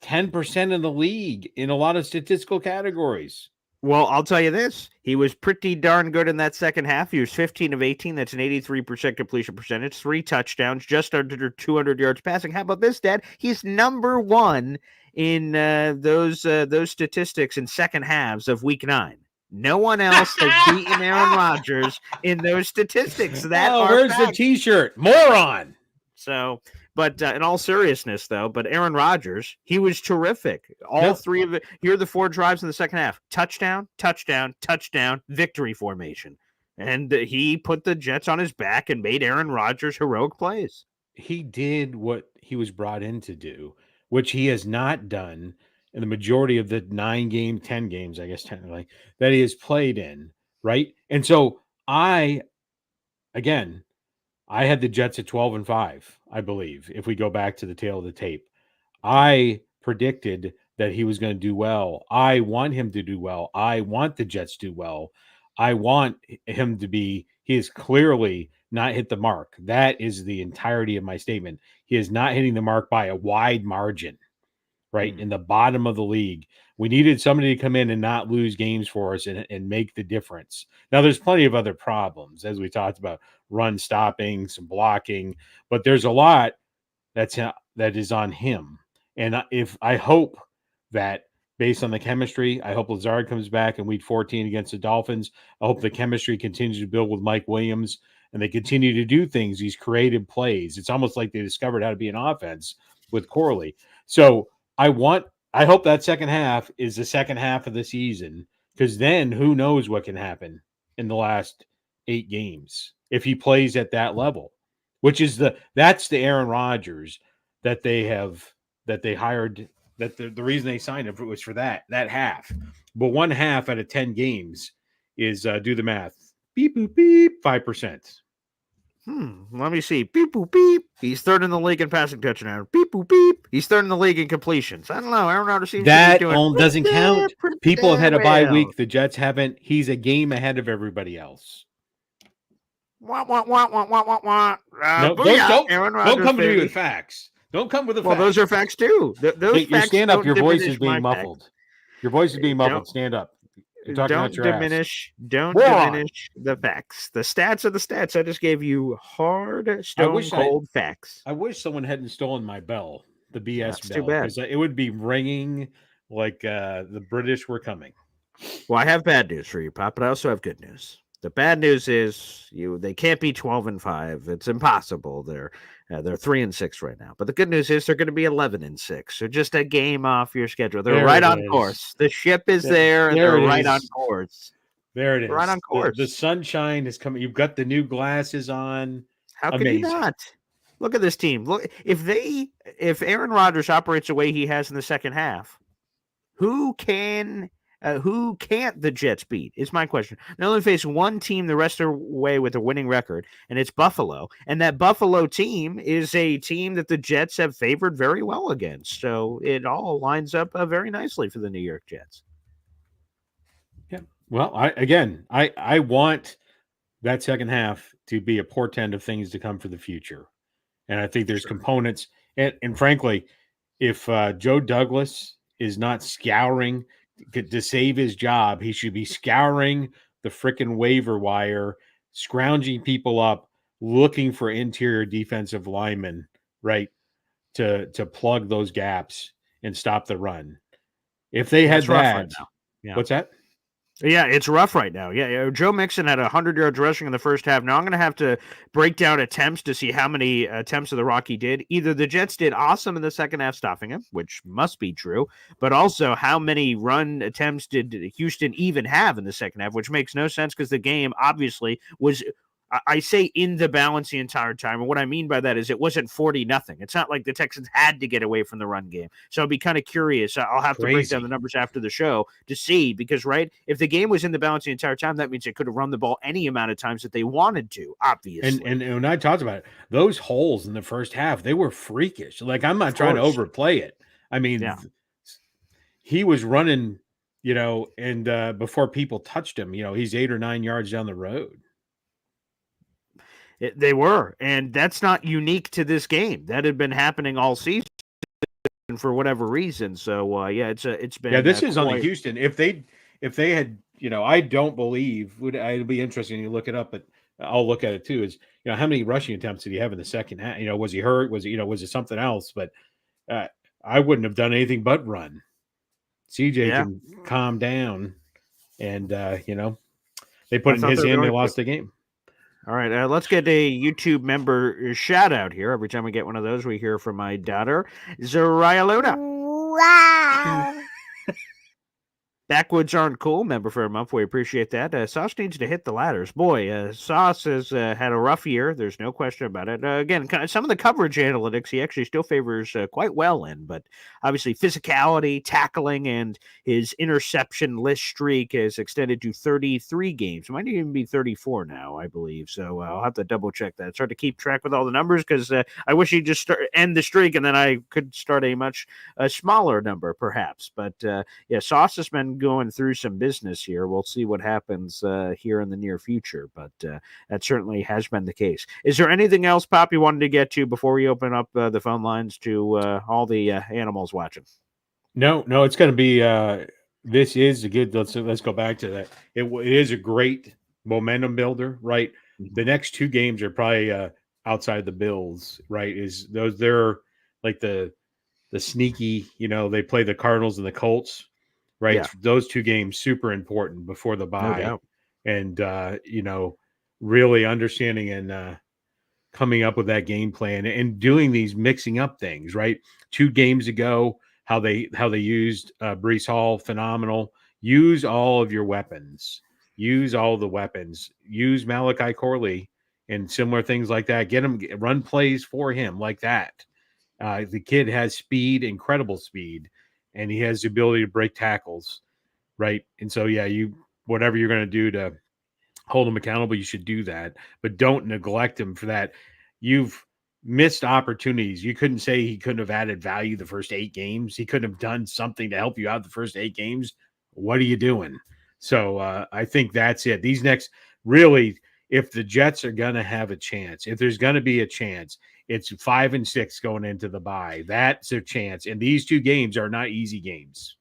10% of the league in a lot of statistical categories. Well, I'll tell you this. He was pretty darn good in that second half. He was 15 of 18. That's an 83% completion percentage, 3 touchdowns, just under 200 yards passing. How about this, Dad? He's number 1 in those statistics in second halves of Week 9. No one else has beaten Aaron Rodgers in those statistics. Where's the T-shirt? Moron. So, but in all seriousness, though, but Aaron Rodgers, he was terrific. All 3 of it. Here are the 4 drives in the second half: touchdown, touchdown, touchdown, victory formation. And he put the Jets on his back and made Aaron Rodgers heroic plays. He did what he was brought in to do, which he has not done in the majority of the 10 games, I guess, technically, that he has played in, right? And so I had the Jets at 12-5, I believe, if we go back to the tail of the tape. I predicted that he was going to do well. I want him to do well. I want the Jets to do well. I want him to be – he has clearly not hit the mark. That is the entirety of my statement. He is not hitting the mark by a wide margin, right, in the bottom of the league. We needed somebody to come in and not lose games for us and make the difference. Now, there's plenty of other problems, as we talked about, run stopping, some blocking, but there's a lot that is on him. And I hope that based on the chemistry, I hope Lazard comes back in week 14 against the Dolphins. I hope the chemistry continues to build with Mike Williams and they continue to do things, these creative plays. It's almost like they discovered how to be an offense with Corley. So I hope that second half is the second half of the season, because then who knows what can happen in the last 8 games if he plays at that level, which is that's the Aaron Rodgers that they hired, that the reason they signed him was for that half. But 1 half out of 10 games is do the math. Beep, boop, beep, 5%. Let me see. Beep, boop, beep. He's 3rd in the league in passing touchdown. Beep, boop, beep. He's 3rd in the league in completions. I don't know. Aaron Rodgers seems to be doing doesn't count. People have had a bye week. The Jets haven't. He's a game ahead of everybody else. Wah. No, don't come to me with facts. Don't come with the facts. Well, those are facts too. Your stand up. Your voice is being muffled. Your voice is being muffled. Stand up. Don't diminish the facts. The stats are the stats. I just gave you hard, stone-cold facts. I wish someone hadn't stolen my bell, the BS That's bell, too bad. because it would be ringing like the British were coming. Well, I have bad news for you, Pop, but I also have good news. The bad news is they can't be 12-5. It's impossible. They're 3-6 right now. But the good news is they're going to be 11-6. So just a game off your schedule. They're There right it on is. course. The ship is there, and There they're it right is. on course. There it is. Right on course. The sunshine is coming. You've got the new glasses on. How could Amazing. you not? Look at this team. Look, if Aaron Rodgers operates the way he has in the second half, who can't the Jets beat? Is my question. They only face one team the rest of the way with a winning record, and it's Buffalo. And that Buffalo team is a team that the Jets have favored very well against. So it all lines up very nicely for the New York Jets. Yeah. Well, I want that second half to be a portend of things to come for the future. And I think there's components. And frankly, if Joe Douglas is not scouring to save his job, he should be scouring the frickin' waiver wire, scrounging people up, looking for interior defensive linemen, right, to plug those gaps and stop the run. If they had that, right now. Yeah. What's that? Yeah, it's rough right now. Yeah, Joe Mixon had 100 yards rushing in the first half. Now I'm going to have to break down attempts to see how many attempts of the Rocky did. Either the Jets did awesome in the second half stopping him, which must be true, but also how many run attempts did Houston even have in the second half, which makes no sense because the game obviously was – I say in the balance the entire time. And what I mean by that is it wasn't 40-0. It's not like the Texans had to get away from the run game. So I'll be kind of curious. I'll have to break down the numbers after the show to see, because, right, if the game was in the balance the entire time, that means they could have run the ball any amount of times that they wanted to, obviously. And when I talked about it, those holes in the first half, they were freakish. Like, I'm not trying to overplay it. I mean, he was running, and before people touched him, he's 8 or 9 yards down the road. They were, and that's not unique to this game. That had been happening all season for whatever reason. So it's been. This is on the Houston. If they had, I don't believe. It'd be interesting to look it up, but I'll look at it too. Is how many rushing attempts did he have in the second half? Was he hurt? Was it something else? But I wouldn't have done anything but run. CJ can calm down, and they put it in his hand. They lost the game. All right, let's get a YouTube member shout out here. Every time we get one of those, we hear from my daughter, Zerline. Wow. Backwoods aren't cool. Member for a month. We appreciate that. Sauce needs to hit the ladders. Boy, Sauce has had a rough year. There's no question about it. Again, some of the coverage analytics he actually still favors quite well in, but obviously physicality, tackling, and his interception list streak is extended to 33 games. It might even be 34 now, I believe. So I'll have to double check that. It's hard to keep track with all the numbers because I wish he'd just end the streak and then I could start a much smaller number, perhaps. But Sauce has been going through some business here. We'll see what happens here in the near future, but that certainly has been the case. Is there anything else, Pop, you wanted to get to before we open up the phone lines to all the animals watching? No, it's going to be this is a good, let's go back to that. It is a great momentum builder, right? The next two games are probably outside the Bills, right? They're like the sneaky, they play the Cardinals and the Colts. Right. Yeah. Those two games, super important before the bye. No doubt. And, really understanding and coming up with that game plan and doing these mixing up things, right? 2 games ago, how they used Breece Hall, phenomenal. Use all of your weapons. Use all the weapons. Use Malachi Corley and similar things like that. Run plays for him like that. The kid has speed, incredible speed. And he has the ability to break tackles, right? And so, whatever you're going to do to hold him accountable, you should do that. But don't neglect him for that. You've missed opportunities. You couldn't say he couldn't have added value the first 8 games. He couldn't have done something to help you out the first 8 games. What are you doing? So I think that's it. These next, really, if the Jets are going to have a chance, if there's going to be a chance, it's 5-6 going into the bye. That's a chance. And these 2 games are not easy games.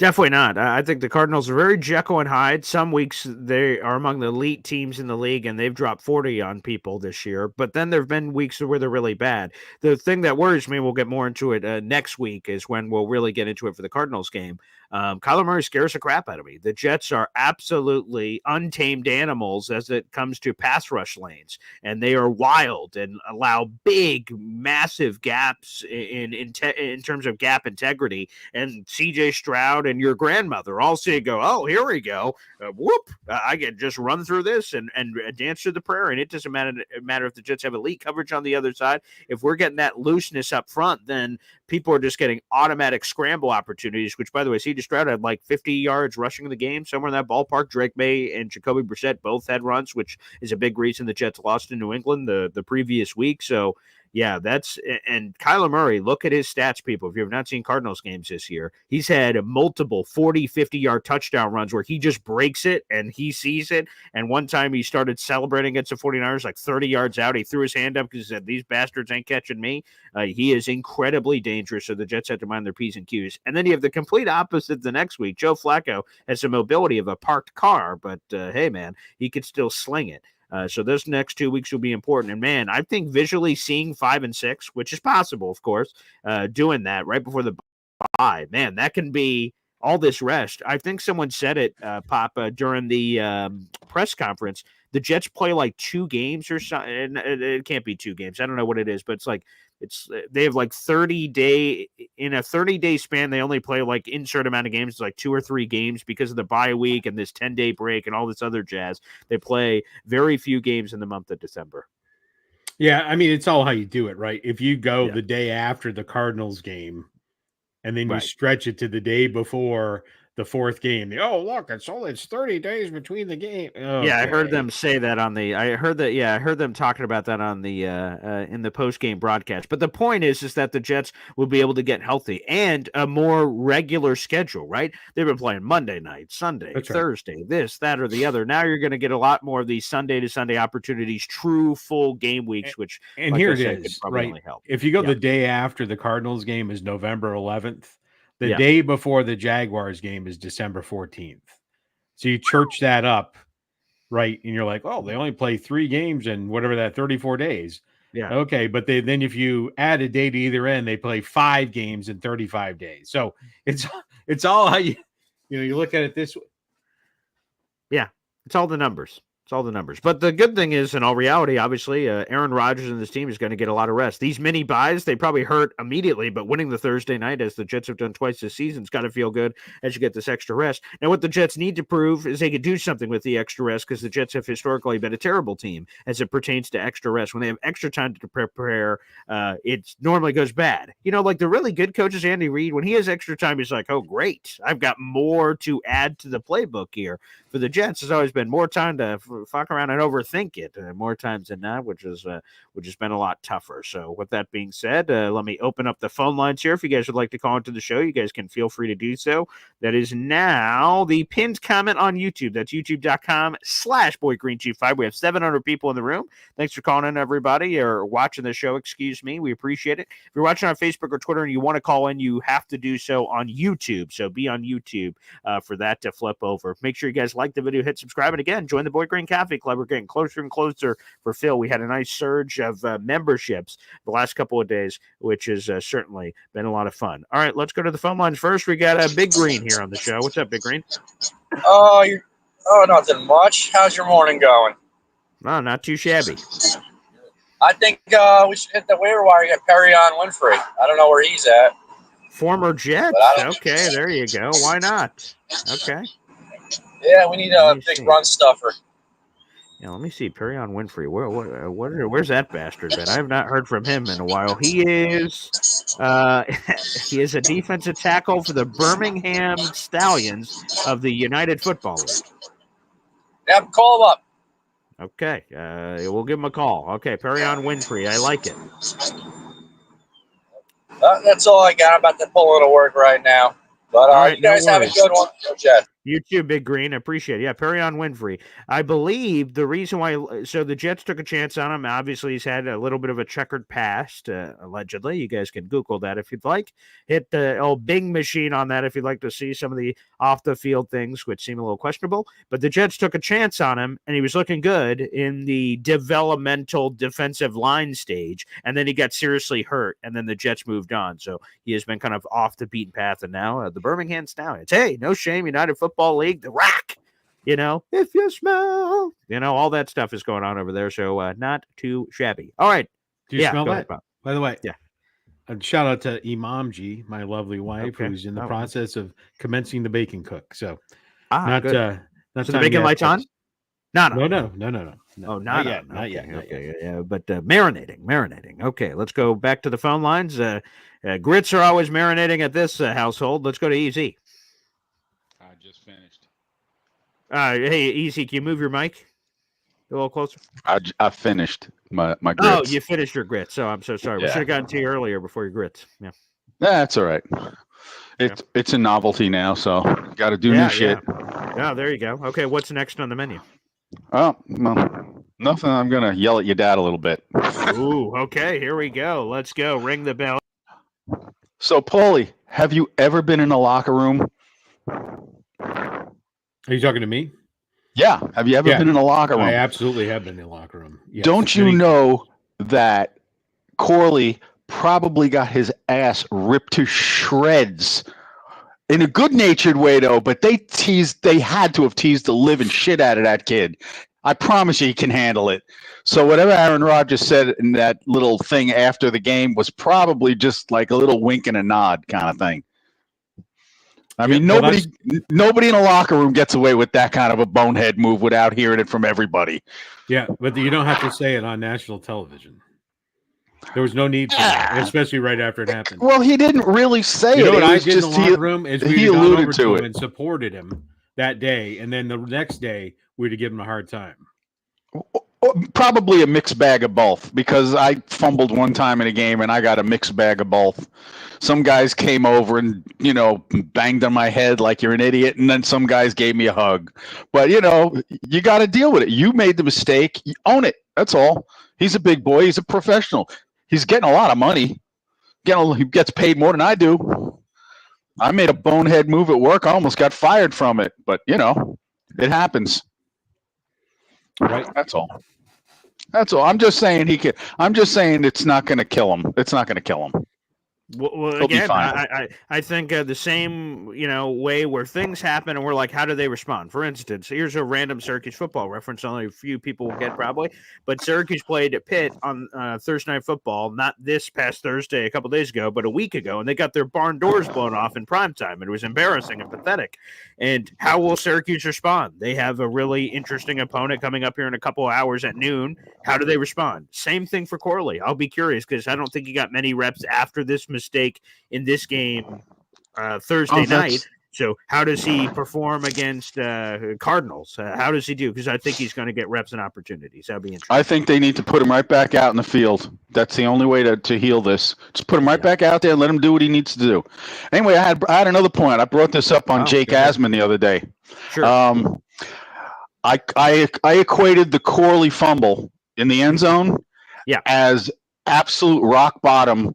Definitely not. I think the Cardinals are very Jekyll and Hyde. Some weeks they are among the elite teams in the league, and they've dropped 40 on people this year. But then there have been weeks where they're really bad. The thing that worries me, we'll get more into it next week, is when we'll really get into it for the Cardinals game. Kyler Murray scares the crap out of me. The Jets are absolutely untamed animals as it comes to pass rush lanes, and they are wild and allow big, massive gaps in terms of gap integrity. And C.J. Stroud and your grandmother all see it go, oh, here we go. Whoop. I can just run through this and dance to the prayer. And it doesn't matter if the Jets have elite coverage on the other side. If we're getting that looseness up front, then people are just getting automatic scramble opportunities, which, by the way, C.J. Stroud had like 50 yards rushing in the game, somewhere in that ballpark. Drake May and Jacoby Brissett both had runs, which is a big reason the Jets lost in New England the previous week. So, yeah, and Kyler Murray, look at his stats, people. If you have not seen Cardinals games this year, he's had multiple 40, 50-yard touchdown runs where he just breaks it and he sees it. And one time he started celebrating against the 49ers like 30 yards out. He threw his hand up because he said, these bastards ain't catching me. He is incredibly dangerous, so the Jets have to mind their P's and Q's. And then you have the complete opposite the next week. Joe Flacco has the mobility of a parked car, but hey, man, he could still sling it. So those next 2 weeks will be important. And, man, I think visually seeing 5 and 6, which is possible, of course, doing that right before the bye, man, that can be all this rest. I think someone said it, Papa, during the press conference. The Jets play like 2 games or something. It can't be 2 games. I don't know what it is, but they have like 30-day span. They only play like insert amount of games. It's like 2 or 3 games because of the bye week and this 10-day break and all this other jazz. They play very few games in the month of December. Yeah, I mean, it's all how you do it, right? If you go the day after the Cardinals game and then you stretch it to the day before the 4th game, look, it's 30 days between the game. Okay. Yeah, I heard them say that I heard them talking about that on the in the post-game broadcast. But the point is that the Jets will be able to get healthy and a more regular schedule, right? They've been playing Monday night, Sunday, Thursday, this, that, or the other. Now you're going to get a lot more of these Sunday to Sunday opportunities, true full game weeks, which, and like here I said, it is, could right? really help. If you go the day after the Cardinals game is November 11th, the day before the Jaguars game is December 14th. So you church that up, right? And you're like, oh, they only play 3 games in whatever that 34 days. Yeah. Okay. But then if you add a day to either end, they play 5 games in 35 days. So it's all how you look at it this way. Yeah. It's all the numbers. It's all the numbers. But the good thing is, in all reality, obviously, Aaron Rodgers and this team is going to get a lot of rest. These mini buys, they probably hurt immediately, but winning the Thursday night, as the Jets have done twice this season, it's got to feel good as you get this extra rest. Now, what the Jets need to prove is they could do something with the extra rest, because the Jets have historically been a terrible team as it pertains to extra rest. When they have extra time to prepare, it normally goes bad. Like the really good coaches, Andy Reid, when he has extra time, he's like, oh, great, I've got more to add to the playbook here. For the Jets, there's always been more time to fuck around and overthink it more times than not, which has been a lot tougher. So with that being said, let me open up the phone lines here. If you guys would like to call into the show, you guys can feel free to do so. That is now the pinned comment on YouTube. That's youtube.com/BoyGreen25. We have 700 people in the room. Thanks for calling in, everybody, or watching the show. Excuse me. We appreciate it. If you're watching on Facebook or Twitter and you want to call in, you have to do so on YouTube. So be on YouTube for that to flip over. Make sure you guys like the video, hit subscribe, and again, join the Boy Green Coffee Club. We're getting closer and closer for Phil. We had a nice surge of memberships the last couple of days, which has certainly been a lot of fun. All right, let's go to the phone lines first. We got Big Green here on the show. What's up, Big Green? Nothing much. How's your morning going? Oh, not too shabby. I think we should hit the waiver wire. Get Perion Winfrey. I don't know where he's at. Former Jets. Okay, there you go. Why not? Okay. Yeah, we need a big run stuffer. Yeah, let me see. Perion Winfrey. Where's that bastard been? I have not heard from him in a while. He is a defensive tackle for the Birmingham Stallions of the United Football League. Yeah, call him up. Okay, we'll give him a call. Okay, Perion Winfrey. I like it. That's all I got. I'm about to pull into work right now. But all right, you guys have a good one. Go Jets. You too, Big Green. I appreciate it. Yeah, Perion Winfrey. I believe the reason why, so the Jets took a chance on him. Obviously, he's had a little bit of a checkered past, allegedly. You guys can Google that if you'd like. Hit the old Bing machine on that if you'd like to see some of the off the field things, which seem a little questionable. But the Jets took a chance on him, and he was looking good in the developmental defensive line stage. And then he got seriously hurt, and then the Jets moved on. So he has been kind of off the beaten path. And now the Birmingham Stallions. Hey, no shame, United Football League, the Rock, if you smell, all that stuff is going on over there. So not too shabby. All right. Do you smell that? Ahead, Bob. By the way, yeah. A shout out to Imamji, my lovely wife, who's in the process of commencing the bacon cook. So not so the bacon lights on? No. Oh, not yet. Yeah, but marinating. Okay, let's go back to the phone lines. Grits are always marinating at this household. Let's go to Easy. I just finished. Hey, Easy, can you move your mic a little closer? I finished my grits. Oh, you finished your grits. So I'm so sorry. Yeah. We should have gotten to you earlier before your grits. Yeah. That's all right. It's a novelty now, so got to do new shit. Yeah, there you go. Okay, what's next on the menu? Oh, well, nothing. I'm going to yell at your dad a little bit. Ooh, okay, here we go. Let's go. Ring the bell. So, Paulie, have you ever been in a locker room? Are you talking to me? Yeah. Have you ever been in a locker room? I absolutely have been in a locker room. Yes. Don't you know that Corley probably got his ass ripped to shreds in a good-natured way, though, but they had to have teased the living shit out of that kid. I promise you he can handle it. So whatever Aaron Rodgers said in that little thing after the game was probably just like a little wink and a nod kind of thing. I mean, nobody in a locker room gets away with that kind of a bonehead move without hearing it from everybody. Yeah, but you don't have to say it on national television. There was no need for that, especially right after it happened. Well, he didn't really say it. You know what I did in the locker room is we alluded over to him it and supported him that day, and then the next day we'd give him a hard time. Probably a mixed bag of both, because I fumbled one time in a game and I got a mixed bag of both. Some guys came over and, banged on my head like you're an idiot, and then some guys gave me a hug. But, you got to deal with it. You made the mistake. You own it. That's all. He's a big boy. He's a professional. He's getting a lot of money. He gets paid more than I do. I made a bonehead move at work. I almost got fired from it. But, it happens. Right. That's all. I'm just saying it's not going to kill him. It's not going to kill him. Well, again, I think the same, way where things happen and we're like, how do they respond? For instance, here's a random Syracuse football reference. Only a few people will get probably, but Syracuse played at Pitt on Thursday Night Football, not this past Thursday, a couple days ago, but a week ago, and they got their barn doors blown off in primetime. It was embarrassing and pathetic. And how will Syracuse respond? They have a really interesting opponent coming up here in a couple of hours at noon. How do they respond? Same thing for Corley. I'll be curious because I don't think he got many reps after this mistake in this game Thursday night. So how does he perform against Cardinals? How does he do? Because I think he's going to get reps and opportunities. That'd be interesting. I think they need to put him right back out in the field. That's the only way to heal this. Just put him right back out there and let him do what he needs to do. Anyway, I had another point. I brought this up on Jake Asman the other day. Sure. I equated the Corley fumble in the end zone as absolute rock bottom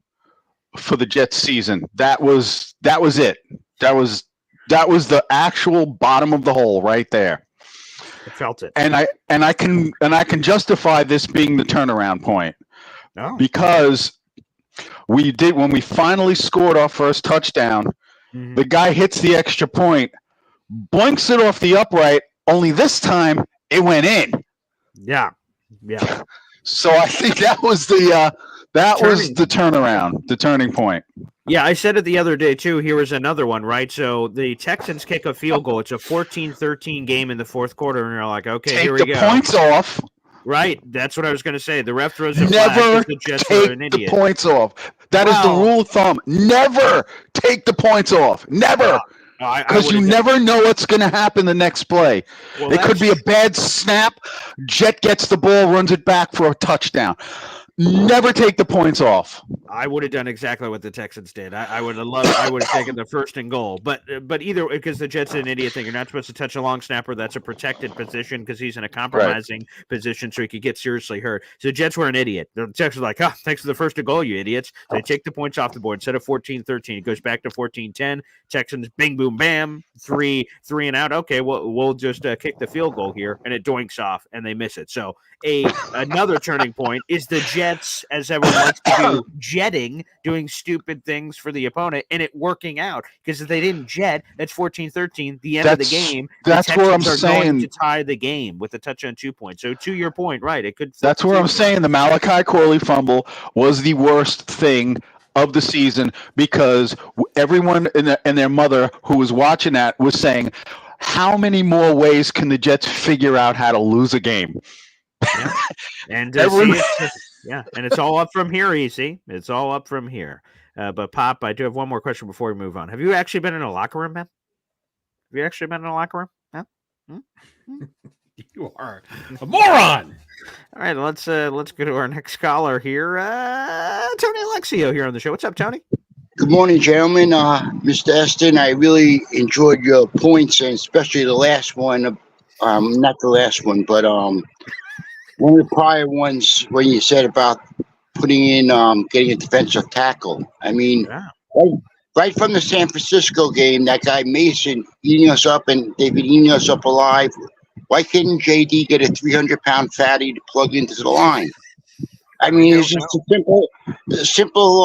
for the Jets season. That was it. That was the actual bottom of the hole right there. I felt it. And I can justify this being the turnaround point. Because when we finally scored our first touchdown, the guy hits the extra point, blinks it off the upright, only this time it went in. Yeah. So I think that was the turnaround, the turning point. Yeah, I said it the other day, too. Here was another one, right? So the Texans kick a field goal. It's a 14-13 game in the fourth quarter, and you're like, okay, here we go. Take the points off. Right. That's what I was going to say. The ref throws a flag. Never take the points off. That is the rule of thumb. Never take the points off. Never. Because you never know what's going to happen the next play. It could be a bad snap. Jet gets the ball, runs it back for a touchdown. Never take the points off. I would have done exactly what the Texans did. I would have loved. I would have taken the 1st and goal. But either because the Jets are an idiot thing, you're not supposed to touch a long snapper. That's a protected position because he's in a compromising position, so he could get seriously hurt. So the Jets were an idiot. The Texans were like, "Oh, thanks for the 1st and goal, you idiots." So they take the points off the board instead of 14-13. It goes back to 14-10. Texans, bing, boom, bam, three and out. Okay, we'll just kick the field goal here, and it doinks off, and they miss it. So another turning point is the Jets, as everyone likes to do, jetting, doing stupid things for the opponent, and it working out. Because if they didn't jet, that's 14-13, the end of the game. That's where I'm saying going to tie the game with a touchdown 2 points. So to your point, right? It could. That's where I'm saying the Malachi Corley fumble was the worst thing of the season because everyone and their mother who was watching that was saying, "How many more ways can the Jets figure out how to lose a game?" Yeah. And and it's all up from here, easy. It's all up from here. But Pop, I do have one more question before we move on. Have you actually been in a locker room, man? Have you actually been in a locker room? Huh? You are a moron. All right, let's go to our next caller here. Tony Alexio here on the show. What's up, Tony? Good morning, gentlemen. Mr. Eston, I really enjoyed your points, and especially the last one. Not the last one, but one of the prior ones when you said about putting in getting a defensive tackle. I mean, right from the San Francisco game, that guy Mason eating us up, and they've been eating us up alive. Why couldn't JD get a 300-pound fatty to plug into the line? I mean, it's just a simple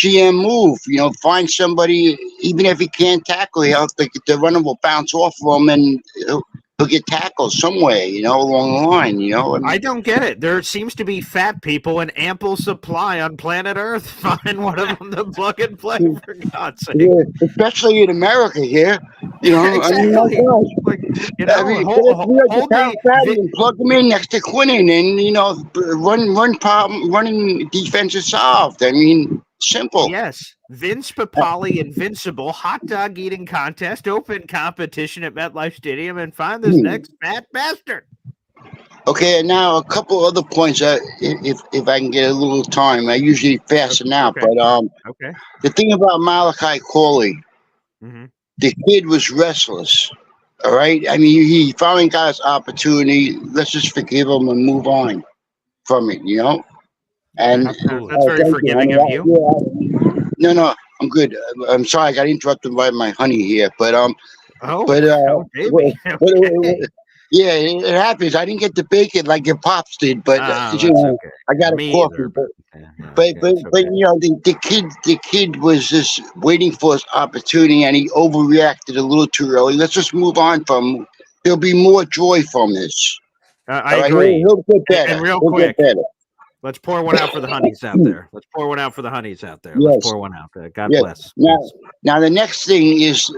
GM move. You know, find somebody, even if he can't tackle, the runner will bounce off of him and he'll get tackled some way, you know, along the line, you know. I don't get it. There seems to be fat people in ample supply on planet Earth. Find one of them to plug and play, for God's sake. Yeah, especially in America here, you know. Exactly. Plug them in next to Quinnen, and you know, running defense is solved. I mean, simple. Yes. Vince Papali Invincible hot dog eating contest, open competition at MetLife Stadium, and find this next fat bastard. Okay, and now a couple other points. If I can get a little time, I usually fasten out. Okay. But the thing about Malachi Corley, the kid was restless. All right, I mean, he finally got his opportunity. Let's just forgive him and move on from it, you know. And that's very forgiving of you. Yeah, no, I'm good. I'm sorry, I got interrupted by my honey here, but yeah, it happens. I didn't get the bacon like your pops did, but you know, okay. I got a coffee. But you know, the kid was just waiting for his opportunity, and he overreacted a little too early. Let's just move on from. There'll be more joy from this. I agree. He'll get better. And real quick, let's pour one out for the honeys out there. Let's pour one out for the honeys out there. Let's pour one out. God bless. Now the next thing is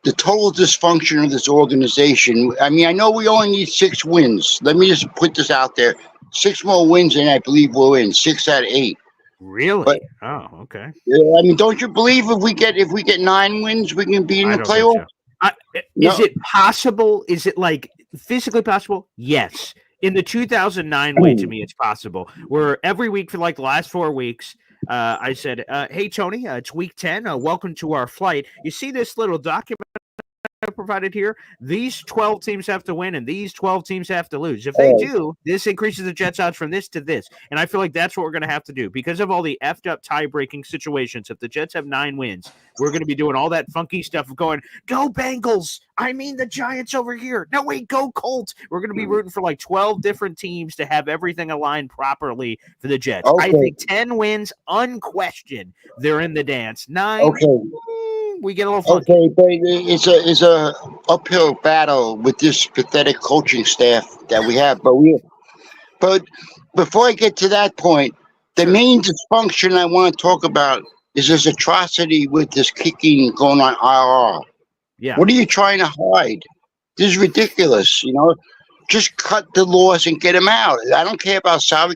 the total dysfunction of this organization. I mean, I know we only need 6 wins. Let me just put this out there: 6 more wins, and I believe we'll win 6 out of 8. Really? But, okay. I mean, don't you believe if we get 9 wins, we can be in the playoff? Is it possible? Is it like physically possible? Yes. In the 2009 way, to me, it's possible. Where every week for like the last 4 weeks, I said, hey, Tony, it's week 10. Welcome to our flight. You see this little document I provided here? These 12 teams have to win, and these 12 teams have to lose. If they do, this increases the Jets' odds from this to this. And I feel like that's what we're going to have to do. Because of all the effed up tie-breaking situations, if the Jets have 9 wins, we're going to be doing all that funky stuff of going, go Bengals! I mean the Giants over here. No, wait, go Colts! We're going to be rooting for like 12 different teams to have everything aligned properly for the Jets. Okay. I think 10 wins, unquestioned, they're in the dance. 9, we get a little funky. Okay, but it's a uphill battle with this pathetic coaching staff that we have. But before I get to that point, the main dysfunction I want to talk about is this atrocity with this kicking going on IR. Yeah. What are you trying to hide? This is ridiculous. You know, just cut the loss and get him out. I don't care about salary.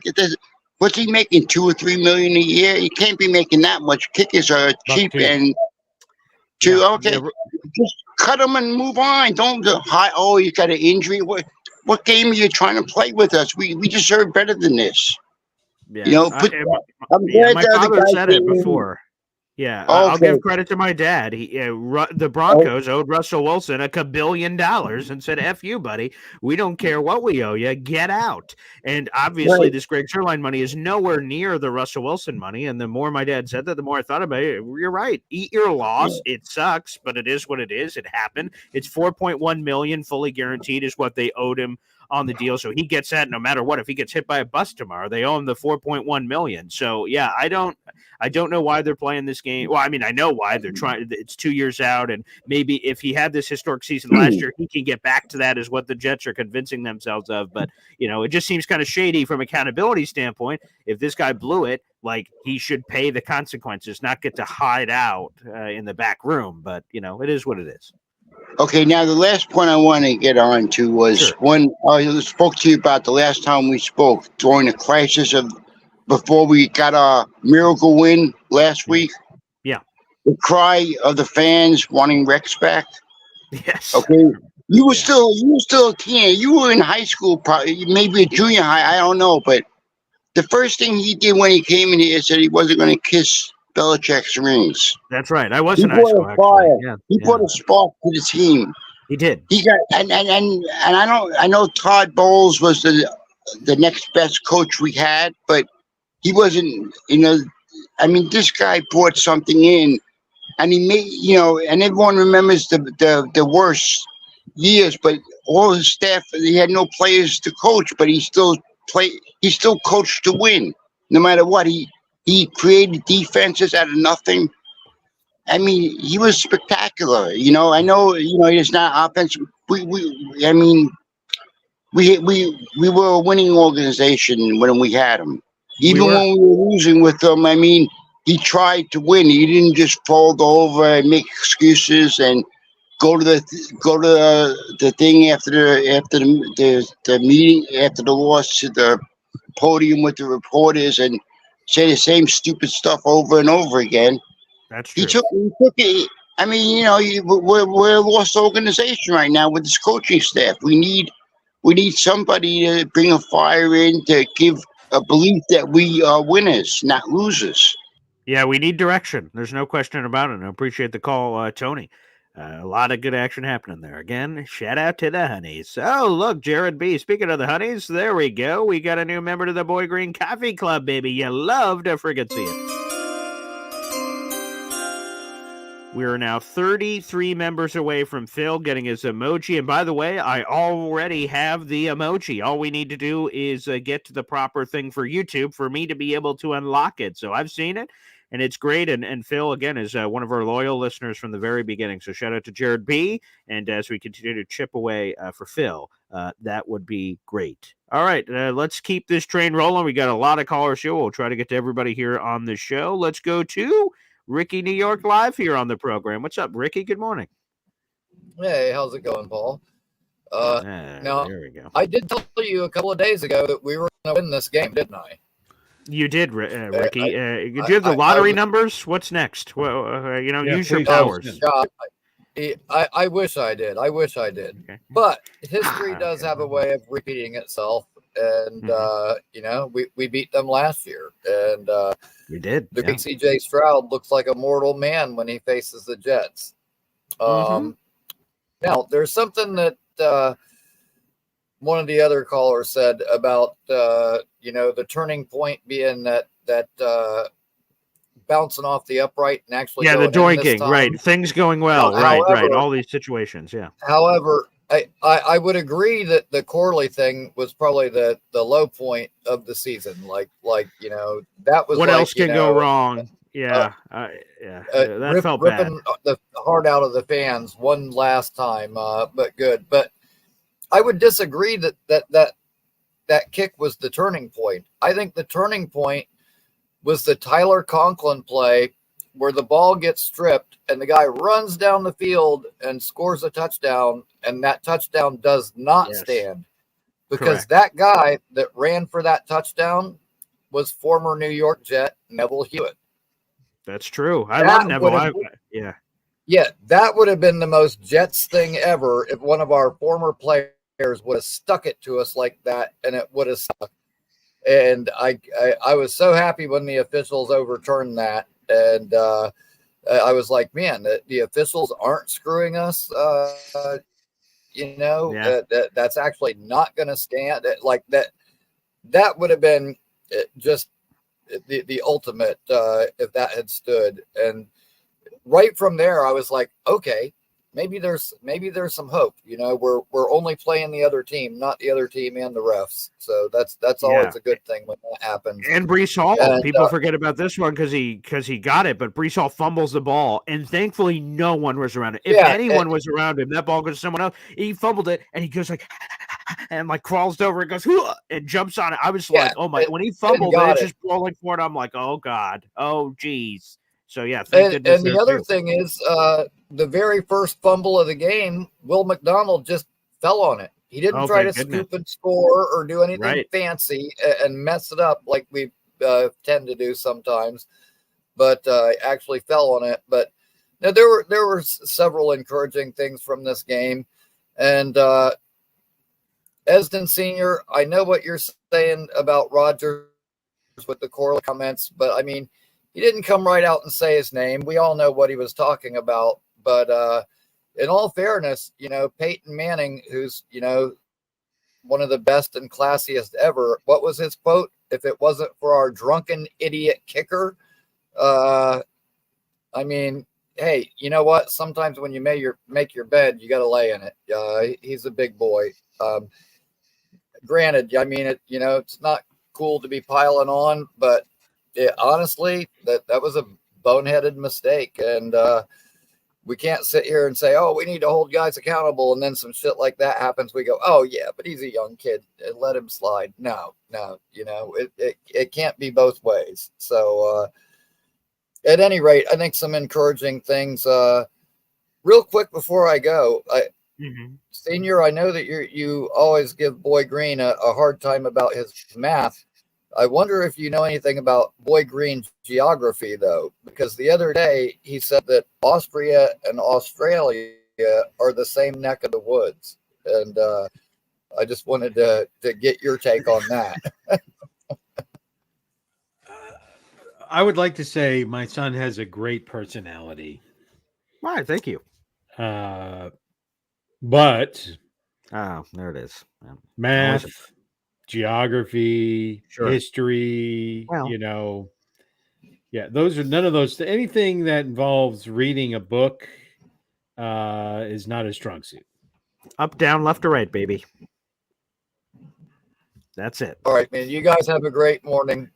What's he making? $2 or $3 million a year? He can't be making that much. Kickers are cheap and. Just cut him and move on. Don't hide. Oh, you got an injury. What game are you trying to play with us? We deserve better than this. Yeah. You know, but I'm Yeah, glad my the other father guy said it came in. before. Yeah, I'll Okay. give credit to my dad. The Broncos owed Russell Wilson $1 billion and said, "F you, buddy. We don't care what we owe you. Get out." And obviously, Right. this Greg Zerline money is nowhere near the Russell Wilson money. And the more my dad said that, the more I thought about it. You're right. Eat your loss. It sucks, but it is what it is. It happened. It's $4.1 million fully guaranteed is what they owed him on the deal. So he gets that no matter what. If he gets hit by a bus tomorrow, they owe him the $4.1 million. So yeah, I don't know why they're playing this game. Well, I mean, I know why they're trying. It's 2 years out, and maybe if he had this historic season last year, he can get back to that, is what the Jets are convincing themselves of. But it just seems kind of shady from accountability standpoint. If this guy blew it, like, he should pay the consequences, not get to hide out in the back room. But it is what it is. Okay, now the last point I want to get on to was when I spoke to you about the last time we spoke during the crisis of before we got our miracle win last week. Yeah. The cry of the fans wanting Rex back. Yes. Okay. You were still a teenager. You were in high school, probably maybe a junior high. I don't know, but the first thing he did when he came in here said he wasn't going to kiss Belichick's rings. That's right. I was in high school. He brought a spark to the team. He did. He got and I know Todd Bowles was the next best coach we had, but he wasn't. I mean, this guy brought something in, and he made and everyone remembers the worst years, but all his staff, he had no players to coach, but he still coached to win, no matter what. He created defenses out of nothing. I mean, he was spectacular. I know. He's not offensive. We were a winning organization when we had him. Even when we were losing with him, I mean, he tried to win. He didn't just fold over and make excuses and go to the thing after the meeting, after the loss, to the podium with the reporters and say the same stupid stuff over and over again. That's true. He took it. I mean, we're a lost organization right now with this coaching staff. We need somebody to bring a fire in, to give a belief that we are winners, not losers. Yeah, we need direction. There's no question about it. I appreciate the call, Tony. A lot of good action happening there. Again, shout out to the Honeys. Oh, look, Jared B. Speaking of the Honeys, there we go. We got a new member to the Boy Green Coffee Club, baby. You love to friggin' see it. We are now 33 members away from Phil getting his emoji. And by the way, I already have the emoji. All we need to do is get to the proper thing for YouTube for me to be able to unlock it. So I've seen it, and it's great. And Phil, again, is one of our loyal listeners from the very beginning. So shout out to Jared B. And as we continue to chip away for Phil, that would be great. All right, let's keep this train rolling. We got a lot of callers here. We'll try to get to everybody here on the show. Let's go to Ricky, New York, live here on the program. What's up, Ricky? Good morning. Hey, how's it going, Paul? Now, there we go. I did tell you a couple of days ago that we were going to win this game, didn't I? You did, Ricky. Did you have the lottery numbers? What's next? Well, use your powers. I wish I did. Okay. But history does have a way of repeating itself. And, we beat them last year. And we did. The big CJ Stroud looks like a mortal man when he faces the Jets. Now, there's something that one of the other callers said about, the turning point being that bouncing off the upright and actually the doinking, right? Things going well, right. All these situations, yeah. However, I would agree that the Corley thing was probably the low point of the season. Like that was what else can go wrong? That felt bad. Ripping the heart out of the fans one last time, but good. But I would disagree that kick was the turning point. I think the turning point was the Tyler Conklin play where the ball gets stripped and the guy runs down the field and scores a touchdown, and that touchdown does not stand because that guy that ran for that touchdown was former New York Jet Neville Hewitt. That's true. I love Neville. Yeah, that would have been the most Jets thing ever if one of our former players would have stuck it to us like that, and it would have stuck. And I was so happy when the officials overturned that. And I was like, man, the officials aren't screwing us. That's actually not going to stand. Like that would have been just the ultimate if that had stood. And right from there, I was like, okay, maybe there's some hope. We're only playing the other team, not the other team and the refs. So that's always a good thing when that happens. And Breece Hall, people forget about this one because he got it, but Breece Hall fumbles the ball, and thankfully no one was around him. If anyone was around him, that ball goes to someone else. He fumbled it, and he goes like, and like crawls over and goes and jumps on it. I was like, oh my! When he fumbled, it's just rolling forward. I'm like, oh god, oh geez. So yeah, thank goodness. And the other thing is, the very first fumble of the game, Will McDonald just fell on it. He didn't try to scoop and score or do anything fancy and mess it up like we tend to do sometimes, but actually fell on it. But now there were several encouraging things from this game, and Esden Sr., I know what you're saying about Rodgers with the Corley comments, but I mean, he didn't come right out and say his name. We all know what he was talking about. But in all fairness, Peyton Manning, who's, one of the best and classiest ever, what was his quote? If it wasn't for our drunken idiot kicker. I mean, hey, you know what? Sometimes when you make your bed, you got to lay in it. He's a big boy. Granted, I mean, it's not cool to be piling on, but honestly, that was a boneheaded mistake. And we can't sit here and say, oh, we need to hold guys accountable. And then some shit like that happens. We go, oh, yeah, but he's a young kid. Let him slide. No, it can't be both ways. So at any rate, I think some encouraging things. Real quick before I go, Senior, I know that you always give Boy Green a hard time about his math. I wonder if you know anything about Boy Green's geography, though, because the other day he said that Austria and Australia are the same neck of the woods. And I just wanted to get your take on that. I would like to say my son has a great personality. All right, thank you. But there it is. Math, geography, history, well, those are none of those. Anything that involves reading a book is not a strong suit. Up, down, left, or right, baby. That's it. All right, man. You guys have a great morning.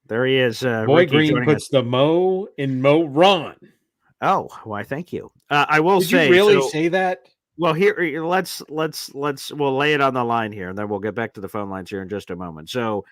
There he is. Boy Ricky Green puts the Mo in Mo Ron. Oh, why? Thank you. I will Did say. You really say that? Well, here we'll lay it on the line here, and then we'll get back to the phone lines here in just a moment. So,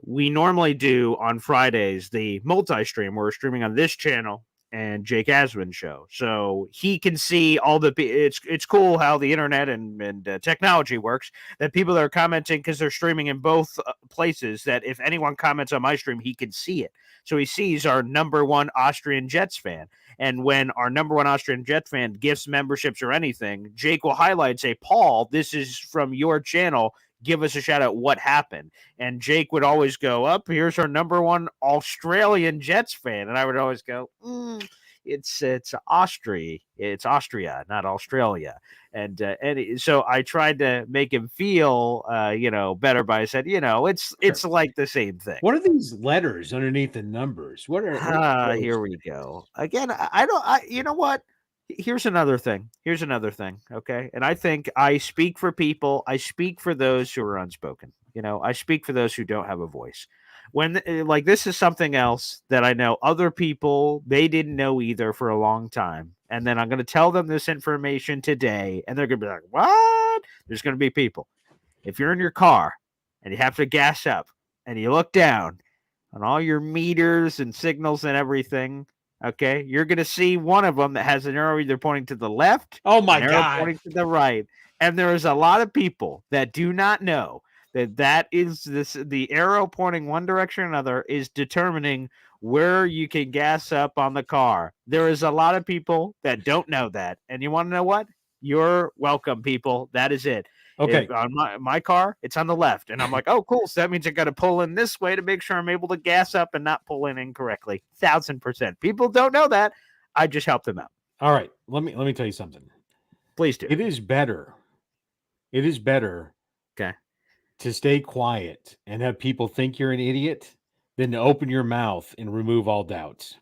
we normally do on Fridays the multi-stream. We're streaming on this channel and Jake Asman's show, so he can see all the. It's cool how the internet and technology works. That people that are commenting because they're streaming in both places. That if anyone comments on my stream, he can see it. So he sees our number one Austrian Jets fan. And when our number one Austrian Jet fan gifts memberships or anything, Jake will highlight and say, Paul, this is from your channel. Give us a shout out. What happened? And Jake would always go up. Here's our number one Australian Jets fan. And I would always go, it's Austria. It's Austria, not Australia. And so I tried to make him feel, better by I said, it's like the same thing. What are these letters underneath the numbers? What are here we go. Again, you know what? Here's another thing. Okay. And I think I speak for people. I speak for those who are unspoken. I speak for those who don't have a voice. When this is something else that I know other people, they didn't know either for a long time. And then I'm going to tell them this information today, and they're going to be like, what? There's going to be people. If you're in your car and you have to gas up and you look down on all your meters and signals and everything, okay, you're going to see one of them that has an arrow either pointing to the left, oh my God, pointing to the right. And there is a lot of people that do not know that is the arrow pointing one direction or another is determining where you can gas up on the car. There is a lot of people that don't know that. And you want to know what? You're welcome, people. That is it. Okay. If on my car, it's on the left. And I'm like, oh, cool. So that means I got to pull in this way to make sure I'm able to gas up and not pull in incorrectly. 1,000%. People don't know that. I just help them out. All right. Let me tell you something. Please do. It is better. Okay. To stay quiet and have people think you're an idiot than to open your mouth and remove all doubts.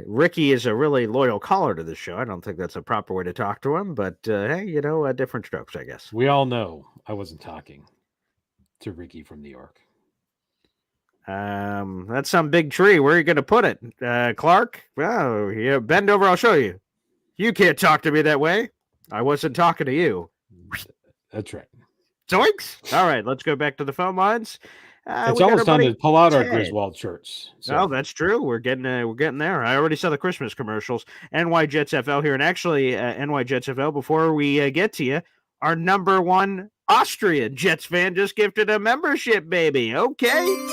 Ricky is a really loyal caller to the show. I don't think that's a proper way to talk to him, but hey, different strokes, I guess. We all know I wasn't talking to Ricky from New York. That's some big tree. Where are you going to put it? Clark? Well, yeah, bend over. I'll show you. You can't talk to me that way. I wasn't talking to you. That's right. Zoinks. All right, let's go back to the phone lines. It's almost time to pull out our Griswold shirts. So. Oh, that's true. We're getting there. I already saw the Christmas commercials. NY Jets FL here, and actually, NY Jets FL. Before we get to you, our number one Austrian Jets fan just gifted a membership, baby. Okay.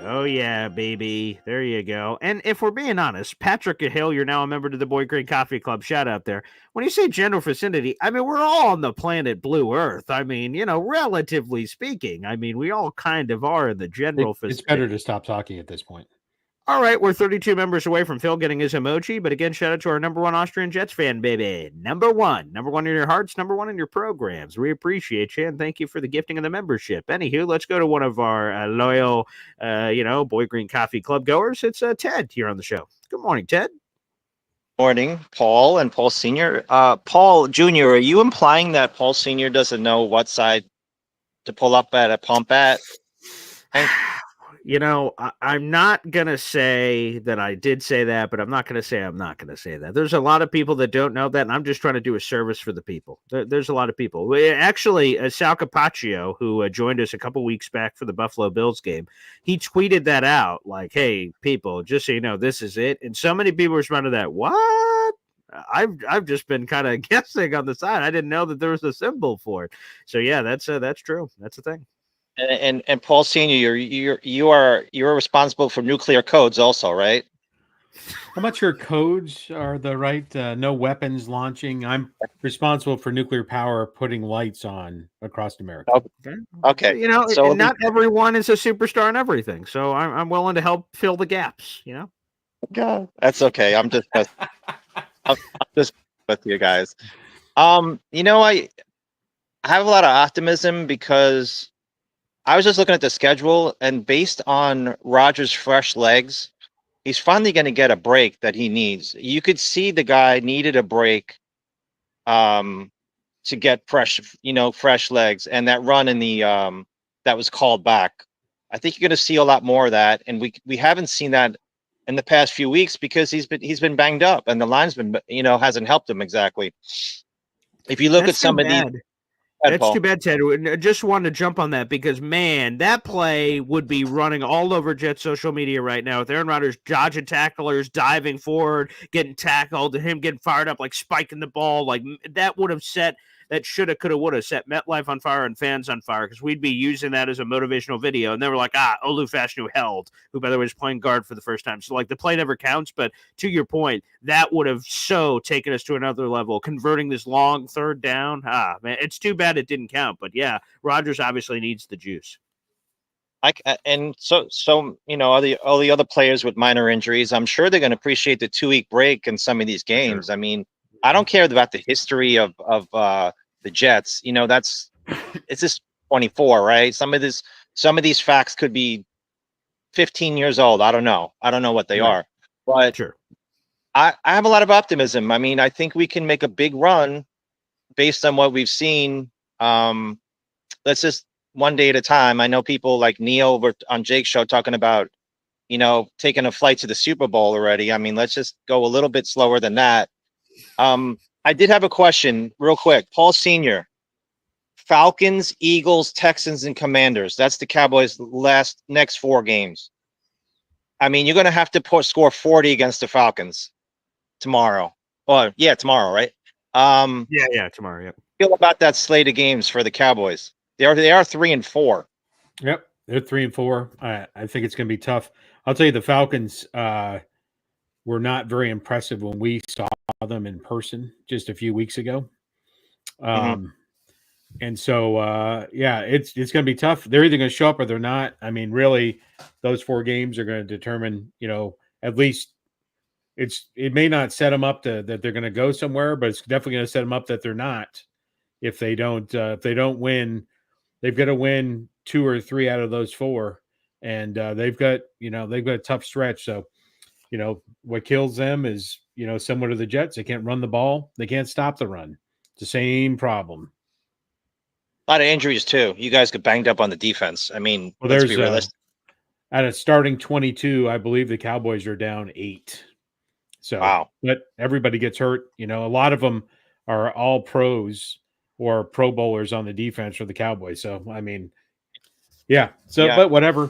Oh, yeah, baby. There you go. And if we're being honest, Patrick Hill, you're now a member to the Boy Green Coffee Club. Shout out there. When you say general vicinity, I mean, we're all on the planet Blue Earth. I mean, relatively speaking, I mean, we all kind of are in the general vicinity. It's better to stop talking at this point. All right, we're 32 members away from Phil getting his emoji, but again, shout out to our number one Austrian Jets fan, baby. Number one in your hearts, number one in your programs. We appreciate you, and thank you for the gifting of the membership. Anywho, let's go to one of our loyal, Boy Green Coffee Club goers. It's Ted here on the show. Good morning, Ted. Morning, Paul and Paul Sr. Paul Jr., are you implying that Paul Sr. doesn't know what side to pull up at a pump at? I'm not going to say that I did say that, but I'm not going to say I'm not going to say that. There's a lot of people that don't know that, and I'm just trying to do a service for the people. There's a lot of people. Actually, Sal Capaccio, who joined us a couple weeks back for the Buffalo Bills game, he tweeted that out like, hey, people, just so you know, this is it. And so many people responded to that, what? I've just been kind of guessing on the side. I didn't know that there was a symbol for it. So, yeah, that's true. That's the thing. And Paul Senior, you're responsible for nuclear codes also, right? How much your codes are the right? No weapons launching. I'm responsible for nuclear power putting lights on across America. Okay. So not everyone is a superstar in everything. So I'm willing to help fill the gaps. God, that's okay. I'm just with you guys. I have a lot of optimism because I was just looking at the schedule, and based on Rodgers' fresh legs, he's finally going to get a break that he needs. You could see the guy needed a break to get fresh legs, and that run in the that was called back. I think you're going to see a lot more of that, and we haven't seen that in the past few weeks because he's been banged up, and the linesman hasn't helped him exactly. If you look at some of these. That's too bad, Ted. I just wanted to jump on that because, man, that play would be running all over Jets social media right now with Aaron Rodgers dodging tacklers, diving forward, getting tackled, him getting fired up, like spiking the ball. Like that would have set that shoulda, coulda, woulda set MetLife on fire and fans on fire because we'd be using that as a motivational video. And they were like, Olufashnu held, who, by the way, is playing guard for the first time. So, like, the play never counts. But to your point, that would have so taken us to another level, converting this long third down. Man, it's too bad it didn't count. But, yeah, Rodgers obviously needs the juice. All the other players with minor injuries, I'm sure they're going to appreciate the 2-week break in some of these games. Sure. I mean, I don't care about the history of the Jets. It's just 24, right? Some of these facts could be 15 years old. I don't know what they are, but sure. I have a lot of optimism. I mean, I think we can make a big run based on what we've seen. Let's just one day at a time. I know people like Neil on Jake's show talking about, taking a flight to the Super Bowl already. I mean, let's just go a little bit slower than that. I did have a question real quick. Paul Sr., Falcons, Eagles, Texans, and Commanders. That's the Cowboys' next 4 games. I mean, you're going to have to score 40 against the Falcons tomorrow. Tomorrow, right? Tomorrow, yeah. Feel about that slate of games for the Cowboys. They are 3-4. Yep, they're 3-4. I think it's going to be tough. I'll tell you, the Falcons were not very impressive when we saw them in person just a few weeks ago. Mhm. And so, yeah, it's going to be tough. They're either going to show up or they're not. I mean, really, those 4 games are going to determine, at least it may not set them up that they're going to go somewhere, but it's definitely going to set them up that they're not. If they don't win, they've got to win 2 or 3 out of those 4, and they've got a tough stretch. So, what kills them is similar to the Jets. They can't run the ball. They can't stop the run. It's the same problem. A lot of injuries too. You guys get banged up on the defense. I mean, Well, let's there's be realistic. at a starting 22, I believe the Cowboys are down 8. So, Wow. But everybody gets hurt. A lot of them are all pros or Pro Bowlers on the defense for the Cowboys. So, I mean, yeah. So, Yeah. but whatever.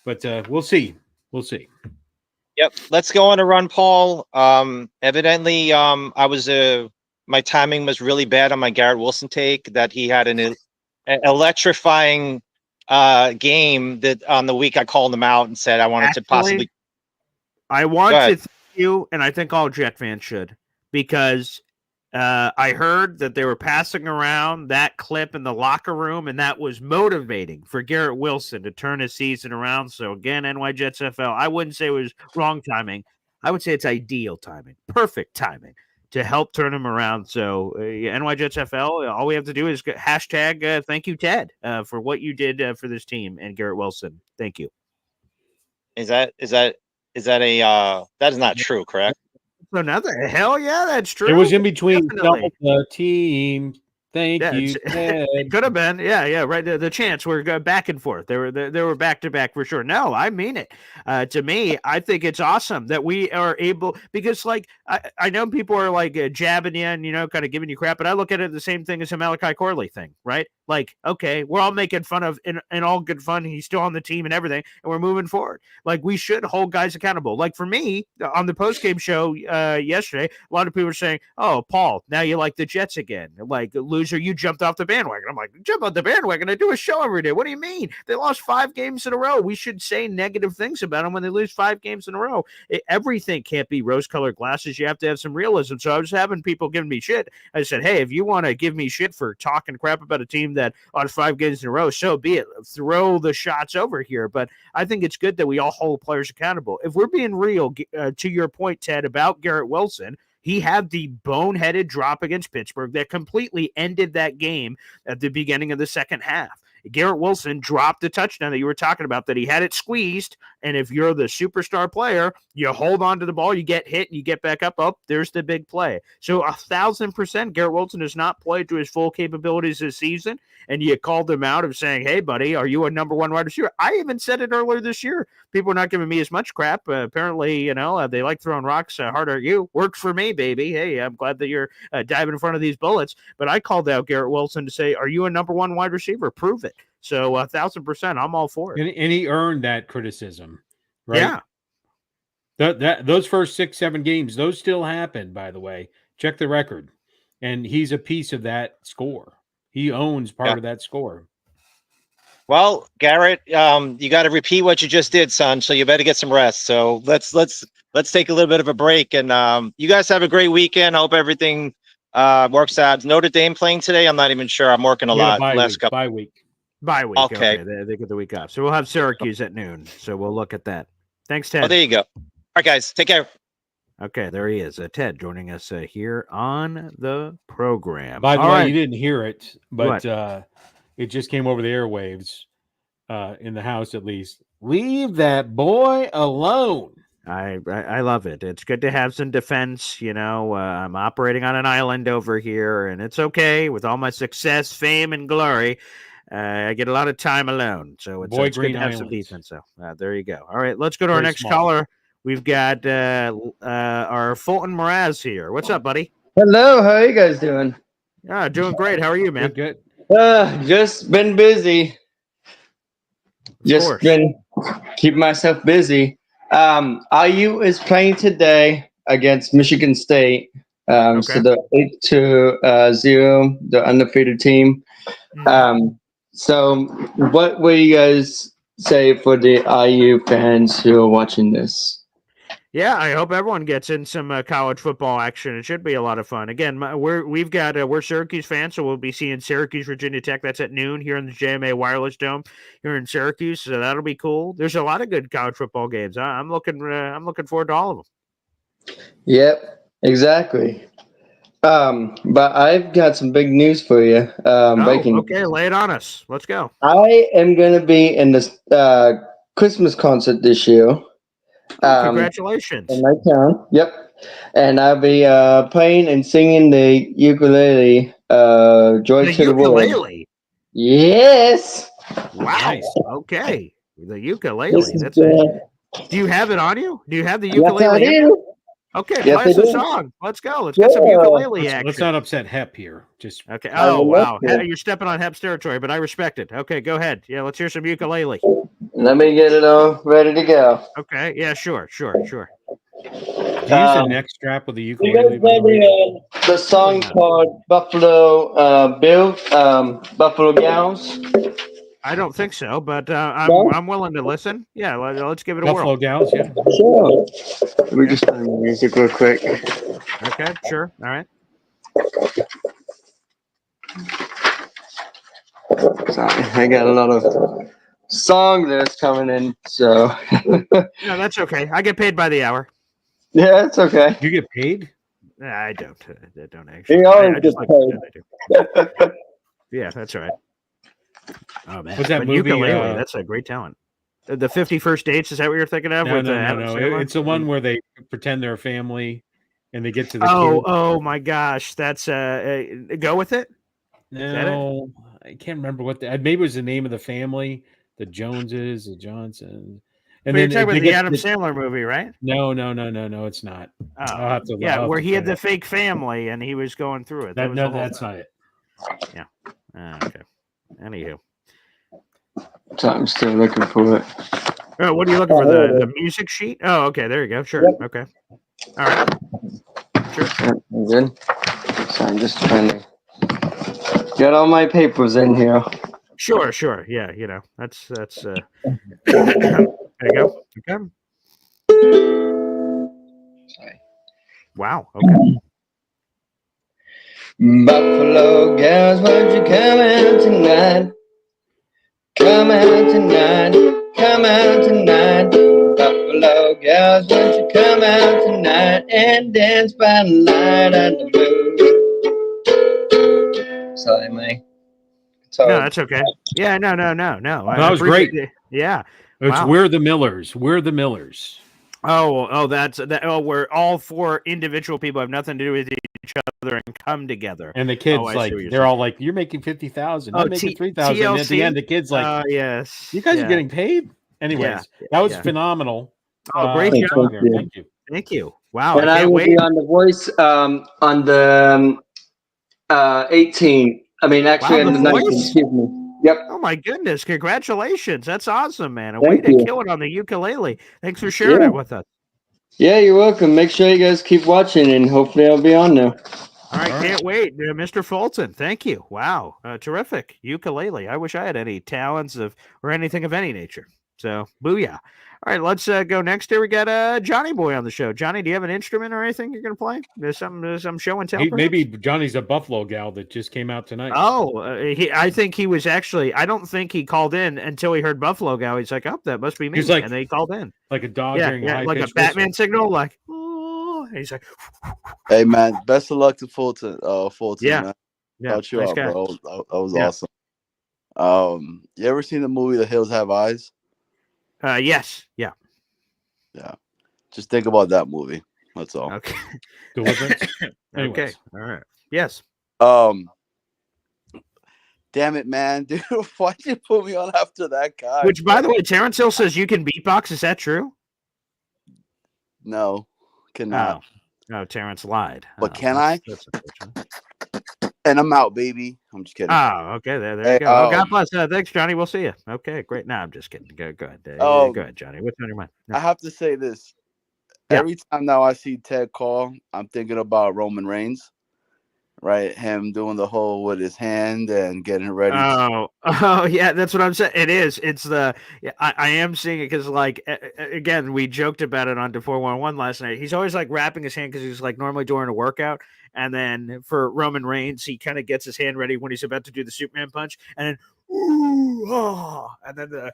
We'll see. We'll see. Yep. Let's go on a run, Paul. Evidently, my timing was really bad on my Garrett Wilson take, that he had an electrifying game that on the week I called him out and said I wanted to possibly. I want to thank you, and I think all Jet fans should, because I heard that they were passing around that clip in the locker room, and that was motivating for Garrett Wilson to turn his season around. So again, NY Jets FL, I wouldn't say it was wrong timing. I would say it's ideal timing, perfect timing to help turn him around. So NY Jets FL, all we have to do is hashtag thank you, Ted, for what you did for this team and Garrett Wilson. Thank you. That is not true, correct? Another hell yeah, that's true. It was in between Definitely. the team. Thank you. It could have been. Yeah, right. The chance were going back and forth. They were back to back for sure. No, I mean it. To me, I think it's awesome that we are able, because like I know people are like jabbing you and kind of giving you crap, but I look at it the same thing as a Malachi Corley thing, right? Like, okay, we're all making fun of in all good fun. He's still on the team and everything, and we're moving forward. Like, we should hold guys accountable. Like for me, on the post-game show yesterday, a lot of people were saying, "Oh, Paul, now you like the Jets again." Like, loser, you jumped off the bandwagon. I'm like, jump off the bandwagon? I do a show every day. What do you mean? They lost 5 games in a row. We should say negative things about them when they lose 5 games in a row. Everything can't be rose-colored glasses. You have to have some realism. So I was having people giving me shit. I said, hey, if you want to give me shit for talking crap about a team that lost 5 games in a row, so be it. Throw the shots over here. But I think it's good that we all hold players accountable. If we're being real, to your point, Ted, about Garrett Wilson, he had the boneheaded drop against Pittsburgh that completely ended that game at the beginning of the second half. Garrett Wilson dropped the touchdown that you were talking about, that he had it squeezed. And if you're the superstar player, you hold on to the ball, you get hit, and you get back up. Oh, there's the big play. So 1,000%, Garrett Wilson has not played to his full capabilities this season. And you called him out of saying, hey, buddy, are you a number 1 wide receiver? I even said it earlier this year. People are not giving me as much crap. Apparently, they like throwing rocks harder at you. Works for me, baby. Hey, I'm glad that you're diving in front of these bullets. But I called out Garrett Wilson to say, are you a number 1 wide receiver? Prove it. So 1,000%, I'm all for it. And he earned that criticism, right? Yeah. Those first 6-7 games, those still happen, by the way. Check the record. And he's a piece of that score. He owns part of that score. Well, Garrett, you got to repeat what you just did, son. So you better get some rest. So let's take a little bit of a break, and you guys have a great weekend. I hope everything works out. Notre Dame playing today? I'm not even sure. I'm working a lot. Bye week. Okay. They get the week off. So we'll have Syracuse at noon. So we'll look at that. Thanks, Ted. Oh, there you go. All right, guys. Take care. Okay, there he is. Ted joining us here on the program. By the way, you didn't hear it, but it just came over the airwaves in the house, at least. Leave that boy alone. I love it. It's good to have some defense. I'm operating on an island over here, and it's okay with all my success, fame, and glory. I get a lot of time alone, so it's good to have some defense. So there you go. All right, let's go to our next caller. We've got our Fulton Mraz here. What's up, buddy? Hello, how are you guys doing? Yeah, doing great. How are you, man? Good. Just been busy. Been keeping myself busy. IU is playing today against Michigan State. So the 8-0, the undefeated team. So what will you guys say for the IU fans who are watching this? Yeah, I hope everyone gets in some college football action. It should be a lot of fun. Again, we're Syracuse fans, so we'll be seeing Syracuse, Virginia Tech. That's at noon here in the JMA Wireless Dome here in Syracuse. So that'll be cool. There's a lot of good college football games. I'm looking forward to all of them. Yep, exactly. But I've got some big news for you. Breaking. Okay, lay it on us. Let's go. I am going to be in this Christmas concert this year. Congratulations. In my town. Yep. And I'll be playing and singing the ukulele, Joy to the World. Ukulele? Yes. Wow. Nice. Okay. The ukulele. That's Do you have it on you? Do you have the Yes, ukulele? I do. Okay, Yes, play us I a do. song. Let's go. Let's get some ukulele action. Let's not upset Hep here. Just Okay. I Oh, will wow. let you. You're stepping on Hep's territory, but I respect it. Okay, go ahead. Yeah, let's hear some ukulele. Let me get it all ready to go. Okay. Yeah, sure. Do you use a neck strap with the You ukulele? guys ready, the song called Buffalo Bill, Buffalo Gals? I don't think so, but No? I'm willing to listen. Yeah, let's give it a Buffalo whirl. Gals, yeah. Sure. Let me just turn the music real quick. Okay, sure. All right. Sorry, I got a lot of song that's coming in, so. No, that's okay. I get paid by the hour. Yeah, it's okay. You get paid? I don't. I don't actually. He always I gets just like paid. I do. Yeah, that's all right. Oh man, Was that but movie? ukulele? That's a great talent. The 51st Dates, is that what you're thinking of? No. Adam Sandler? It's the one where they pretend they're a family, and they get to the kid. Oh my gosh, that's go with it. No, I can't remember maybe it was the name of the family, the Joneses, the Johnsons, and But you're then talking they about the get Adam Sandler movie, right? No, it's not. I'll have to. Yeah, I'll have where to he had find the it. fake family and he was going through it. No, that's not it. Yeah. Okay. Anywho. So I'm still looking for it. Oh, what are you looking for? The music sheet? Oh, okay. There you go. Sure. Yep. Okay. All right. Sure. I'm good. So I'm just trying to get all my papers in here. Sure. Yeah, that's there you go. Okay. Sorry. Wow. Okay. Buffalo girls, won't you come out tonight? Come out tonight. Come out tonight. Buffalo girls, won't you come out tonight and dance by the light of the moon? Sorry, Mike. No, that's okay. Yeah, no. That was great. It. Yeah. It's Wow. We're the Millers. We're the Millers. Oh, that's that. Oh, where all four individual people have nothing to do with each other and come together. And the kids they're all like, "You're making 50,000. I'm making 3,000." And at the end, the kids like, yes, "You guys are getting paid." Anyways, that was phenomenal. Oh, great job! Thank you. Wow, And I I can't will wait. be on The Voice on the 18th. I mean, actually, Wow, on the The 19th. Voice? Excuse me. Yep. Oh my goodness! Congratulations! That's awesome, man. And Thank way you. to kill it on the ukulele. Thanks for sharing it with us. Yeah, you're welcome. Make sure you guys keep watching, and hopefully I'll be on there. All right, can't wait, Mr. Fulton. Thank you. Wow, terrific ukulele. I wish I had any talents or anything of any nature. So, booyah! All right, let's go next. Here we got Johnny Boy on the show. Johnny, do you have an instrument or anything you're going to play? There's some show and tell. Maybe Johnny's a Buffalo gal that just came out tonight. Oh, I think he was actually. I don't think he called in until he heard Buffalo Gal. He's like, "Oh, that must be me." He's like, and then he called in, like a dog hearing a like a high-pitched Batman whistle. signal. Like, oh, and he's like, "Hey man, best of luck to Fulton. Yeah. Man. Yeah, Shout you nice out, guy. bro. That was awesome. You ever seen the movie The Hills Have Eyes? Yes. Yeah. Yeah. Just think about that movie. That's all. Okay. Deliverance. Okay. All right. Yes. Damn it, man, dude! Why'd you put me on after that guy? Which, by the way, Terrence Hill says you can beatbox. Is that true? No, cannot. No, Terrence lied. But can I? And I'm out, baby. I'm just kidding. Oh, okay. There you go. Oh, God bless. Thanks, Johnny. We'll see you. Okay, great. No, I'm just kidding. Go ahead. Go ahead, Johnny. What's on your mind? I have to say this. Every time now I see Ted Call, I'm thinking about Roman Reigns, right? Him doing the whole with his hand and getting ready. Oh, yeah, that's what I'm saying. It is. It's the. Yeah, I am seeing it because, like, again, we joked about it on the 411 last night. He's always like wrapping his hand because he's like normally during a workout, and then for Roman Reigns, he kind of gets his hand ready when he's about to do the Superman punch, and then ooh, oh, and then the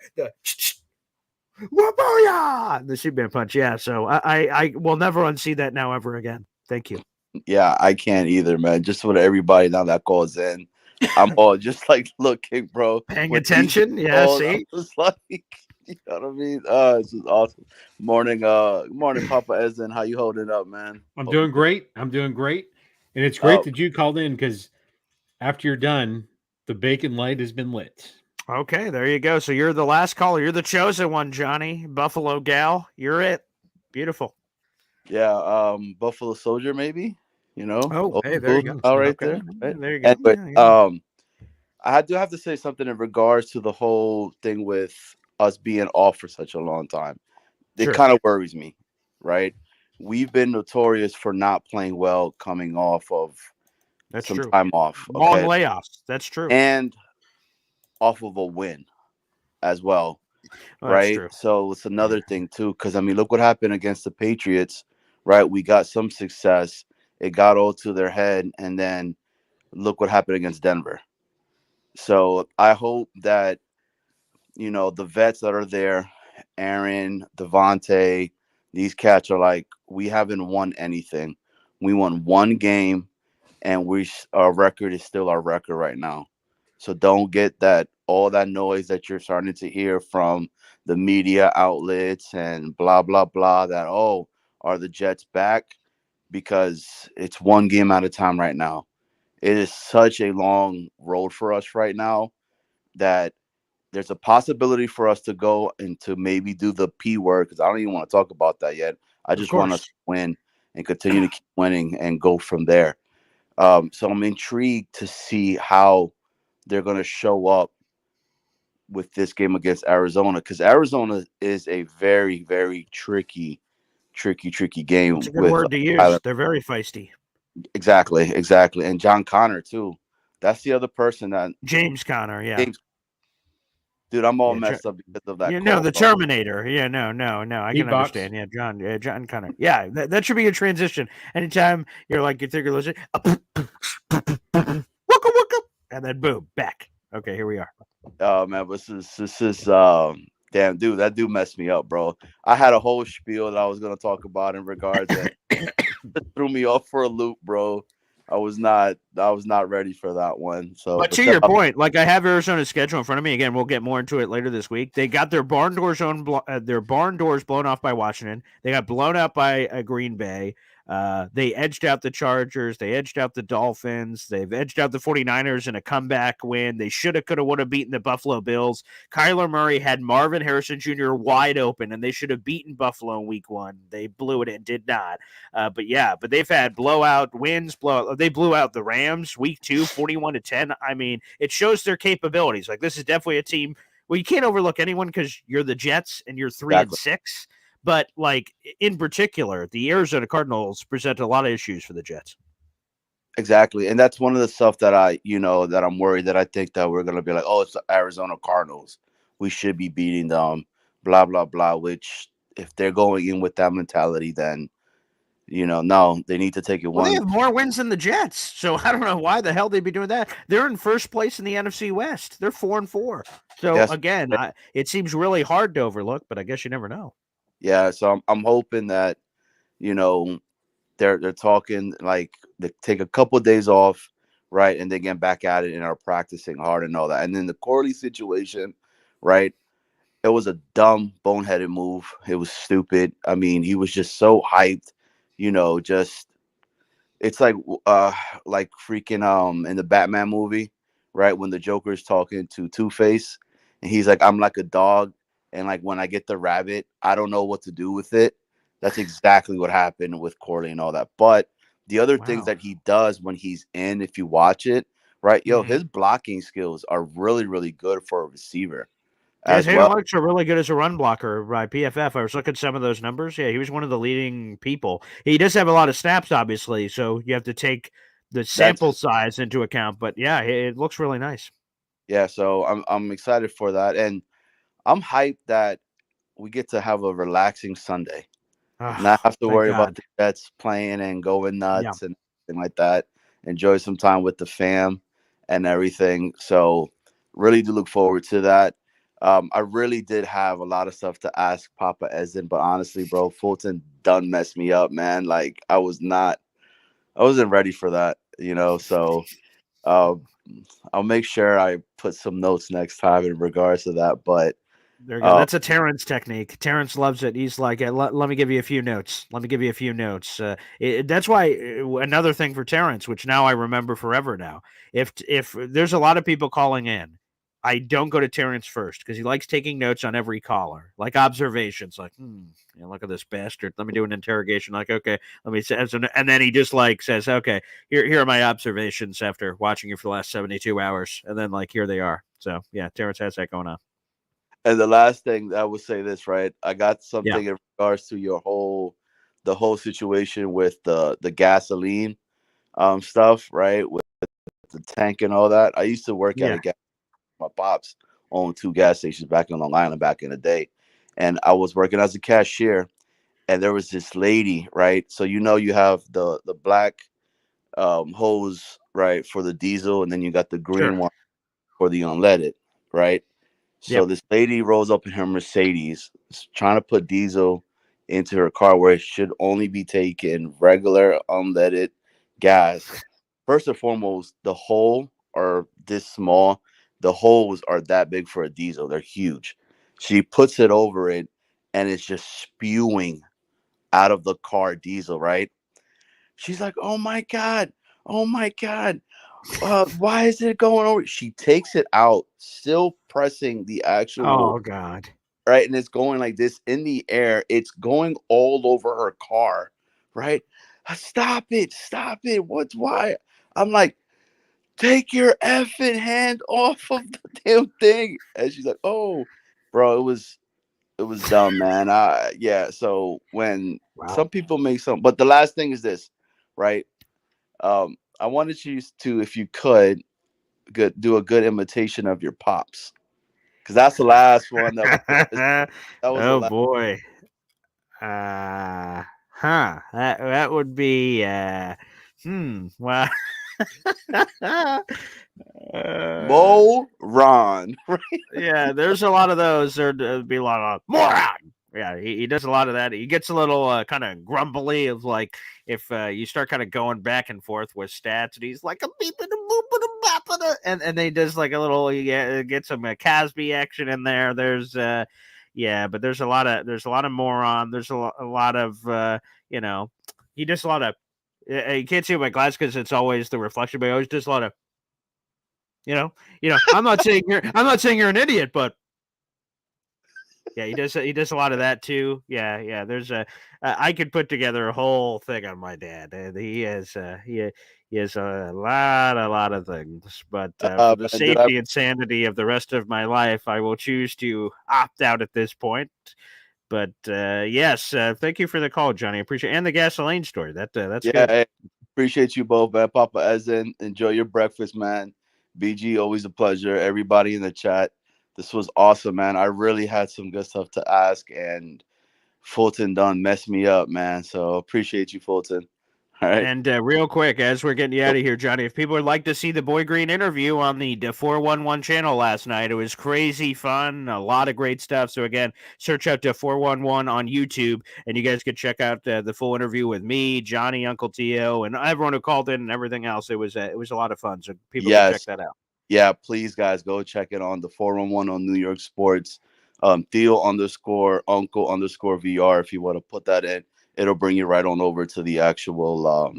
Waboya! The Superman punch. Yeah, so I will never unsee that now ever again. Thank you. Yeah, I can't either, man. Just with everybody now that calls in, I'm all just like looking, bro. Paying When attention. DJ Yeah, calls, see. I'm just like, you know what I mean? This is awesome. Morning, morning, Papa Ezin. How you holding up, man? I'm doing great. I'm doing great. And it's great Oh. that you called in because after you're done, the bacon light has been lit. Okay, there you go. So you're the last caller. You're the chosen one, Johnny. Buffalo gal. You're it. Beautiful. Yeah, Buffalo Soldier, maybe. You know, Oh, hey, there you go. all right Okay, there. Right? there you go. Anyway, Yeah. I do have to say something in regards to the whole thing with us being off for such a long time. It Sure. kind of worries me, right? We've been notorious for not playing well coming off of That's some true. time off. Long Okay? layoffs. That's true. And off of a win as well. Oh, that's Right. true. So it's another thing too, because I mean, look what happened against the Patriots, right? We got some success, it got all to their head, and then look what happened against Denver. So I hope that, you know, the vets that are there, Aaron, Devontae, these cats are like, we haven't won anything. We won one game, and our record is still our record right now. So don't get that all that noise that you're starting to hear from the media outlets and blah blah blah that, oh, are the Jets back? Because it's one game at a time right now. It is such a long road for us right now that there's a possibility for us to go and to maybe do the P word, because I don't even want to talk about that yet. I just want us to win and continue to keep winning and go from there. So I'm intrigued to see how they're going to show up with this game against Arizona, because Arizona is a very, very tricky game. It's a good with word to use. Kyler. They're very feisty. Exactly. And John Connor too. That's the other person that James Conner. Yeah. Dude, I'm all Yeah, messed up because of that. You know, the call, bro. Terminator. Yeah, no. I can Beatbox. understand. Yeah, John Connor. Yeah, that should be a transition. Anytime you're like, you think you're listening, wooka, and then boom, back. Okay, here we are. Oh man, but this is damn dude, that dude messed me up, bro. I had a whole spiel that I was gonna talk about in regards and it threw me off for a loop, bro. I was not ready for that one. So But to your point, like I have Arizona's schedule in front of me. Again, we'll get more into it later this week. They got their barn doors blown off by Washington. They got blown out by Green Bay. They edged out the Chargers. They edged out the Dolphins. They've edged out the 49ers in a comeback win. They shoulda, coulda, woulda beaten the Buffalo Bills. Kyler Murray had Marvin Harrison Jr. wide open, and they should have beaten Buffalo in week 1. They blew it and did not. But they've had blowout wins. They blew out the Rams week 2, 41-10. I mean, it shows their capabilities. Like, this is definitely a team. Well, you can't overlook anyone because you're the Jets and you're 3-6. But, like, in particular, the Arizona Cardinals present a lot of issues for the Jets. Exactly. And that's one of the stuff that that I'm worried that I think that we're going to be like, oh, it's the Arizona Cardinals. We should be beating them, blah, blah, blah, which if they're going in with that mentality, then, no, they need to take it Well, one. they have more wins than the Jets. So I don't know why the hell they'd be doing that. They're in first place in the NFC West. They're 4-4. So, Yes. again, it seems really hard to overlook, but I guess you never know. Yeah, so I'm hoping that, they're talking like they take a couple of days off, right, and they get back at it and are practicing hard and all that. And then the Corley situation, right, it was a dumb, boneheaded move. It was stupid. I mean, he was just so hyped, just it's like freaking in the Batman movie, right, when the Joker's talking to Two-Face and he's like, I'm like a dog, and like when I get the rabbit, I don't know what to do with it. That's exactly what happened with Corley and all that. But the other things that he does when he's in, if you watch it, right, his blocking skills are really, really good for a receiver. His analytics are really good as a run blocker by PFF. I was looking at some of those numbers. Yeah, he was one of the leading people. He does have a lot of snaps, obviously, so you have to take the sample size into account. But yeah, it looks really nice. Yeah, so I'm excited for that, and I'm hyped that we get to have a relaxing Sunday. Not have to Thank worry about God. the Jets playing and going Yeah. nuts and everything like that. Enjoy some time with the fam and everything. So really do look forward to that. I really did have a lot of stuff to ask Papa Ezen, but honestly, bro, Fulton done messed me up, man. Like I wasn't ready for that, So uh, I'll make sure I put some notes next time in regards to that. But There you go. That's a Terrence technique. Terrence loves it. He's like, let me give you a few notes. Let me give you a few notes. That's why another thing for Terrence, which now I remember forever now. If there's a lot of people calling in, I don't go to Terrence first because he likes taking notes on every caller, like observations. Like, look at this bastard. Let me do an interrogation. Like, okay, let me say, and then he just like says, okay, here are my observations after watching you for the last 72 hours, and then like here they are. So yeah, Terrence has that going on. And the last thing I would say this, right? I got something Yeah. in regards to the whole situation with the gasoline stuff, right? With the tank and all that. I used to work at Yeah. a gas. My pops owned 2 gas stations back in Long Island back in the day, and I was working as a cashier. And there was this lady, right? So you have the black hose, right, for the diesel, and then you got the green Sure. one for the unleaded, right? So Yep. this lady rolls up in her Mercedes, trying to put diesel into her car where it should only be taken regular unleaded gas. First and foremost, the hole are this small. The holes are that big for a diesel. They're huge. She puts it over it, and it's just spewing out of the car diesel, right? She's like, "Oh my God. Oh my God. Why is it going over?" She takes it out, still pressing the actual Oh God. right, and it's going like this in the air. It's going all over her car, right? Stop it! Stop it! What's why? I'm like, take your effing hand off of the damn thing. And she's like, "Oh, bro, it was dumb, man." Yeah. So when some people make some, but the last thing is this, right? I wanted you to, if you could, do a good imitation of your pops, because that's the last one that was. That was the Oh last. boy. That would be well. Mo Ron, right? Yeah, there's a lot of those. There'd be a lot of moron. Yeah, he does a lot of that. He gets a little kind of grumbly of like if you start kind of going back and forth with stats, and he's like a beeping a booping a bopping and they does like a little get some Casby action in there. There's but there's a lot of moron. There's a lot of he does a lot of you can't see my glass because it's always the reflection, but he always does a lot of I'm not saying you're an idiot, but yeah, he does a lot of that too. Yeah. There's I could put together a whole thing on my dad. He has he has a lot of things, but for the Man, did I? safety and sanity of the rest of my life, I will choose to opt out at this point. But yes, thank you for the call, Johnny. I appreciate and the gasoline story. That's Yeah, good. hey, appreciate you both, man. Papa Ezen, enjoy your breakfast, man. BG, always a pleasure. Everybody in the chat, this was awesome, man. I really had some good stuff to ask, and Fulton done messed me up, man. So appreciate you, Fulton. All right. And real quick, as we're getting you out of here, Johnny, if people would like to see the Boy Green interview on the 411 channel last night, it was crazy fun, a lot of great stuff. So again, search out 411 on YouTube, and you guys could check out the full interview with me, Johnny, Uncle Tio, and everyone who called in and everything else. It was a lot of fun. So people can check Yes. that out. Yeah, please, guys, go check it on the 411 on New York Sports. Theo _ Uncle _ VR. If you want to put that in, it'll bring you right on over to the actual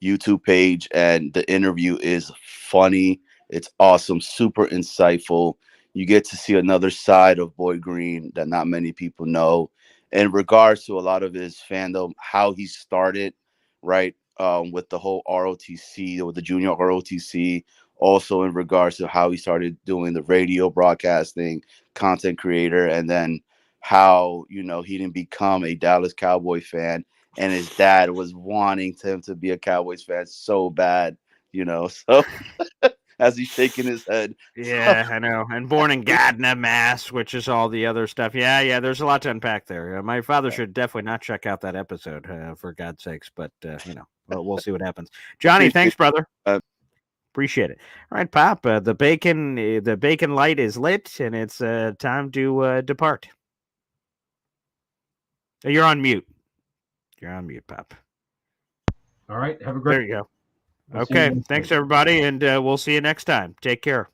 YouTube page. And the interview is funny. It's awesome, super insightful. You get to see another side of Boy Green that not many people know in regards to a lot of his fandom, how he started, right? With the whole ROTC, with the junior ROTC, also in regards to how he started doing the radio broadcasting, content creator, and then how, he didn't become a Dallas Cowboy fan and his dad was wanting him to be a Cowboys fan so bad, so as he's shaking his head. Yeah, I know. And born in Gardner, Mass, which is all the other stuff. Yeah, there's a lot to unpack there. My father should definitely not check out that episode, for God's sakes, but, we'll see what happens. Johnny, thanks, brother. Appreciate it. All right, Pop, the bacon light is lit, and it's time to depart. You're on mute. You're on mute, Pop. All right. Have a great. There you go. We'll see you Okay. next Thanks, week. everybody, and we'll see you next time. Take care.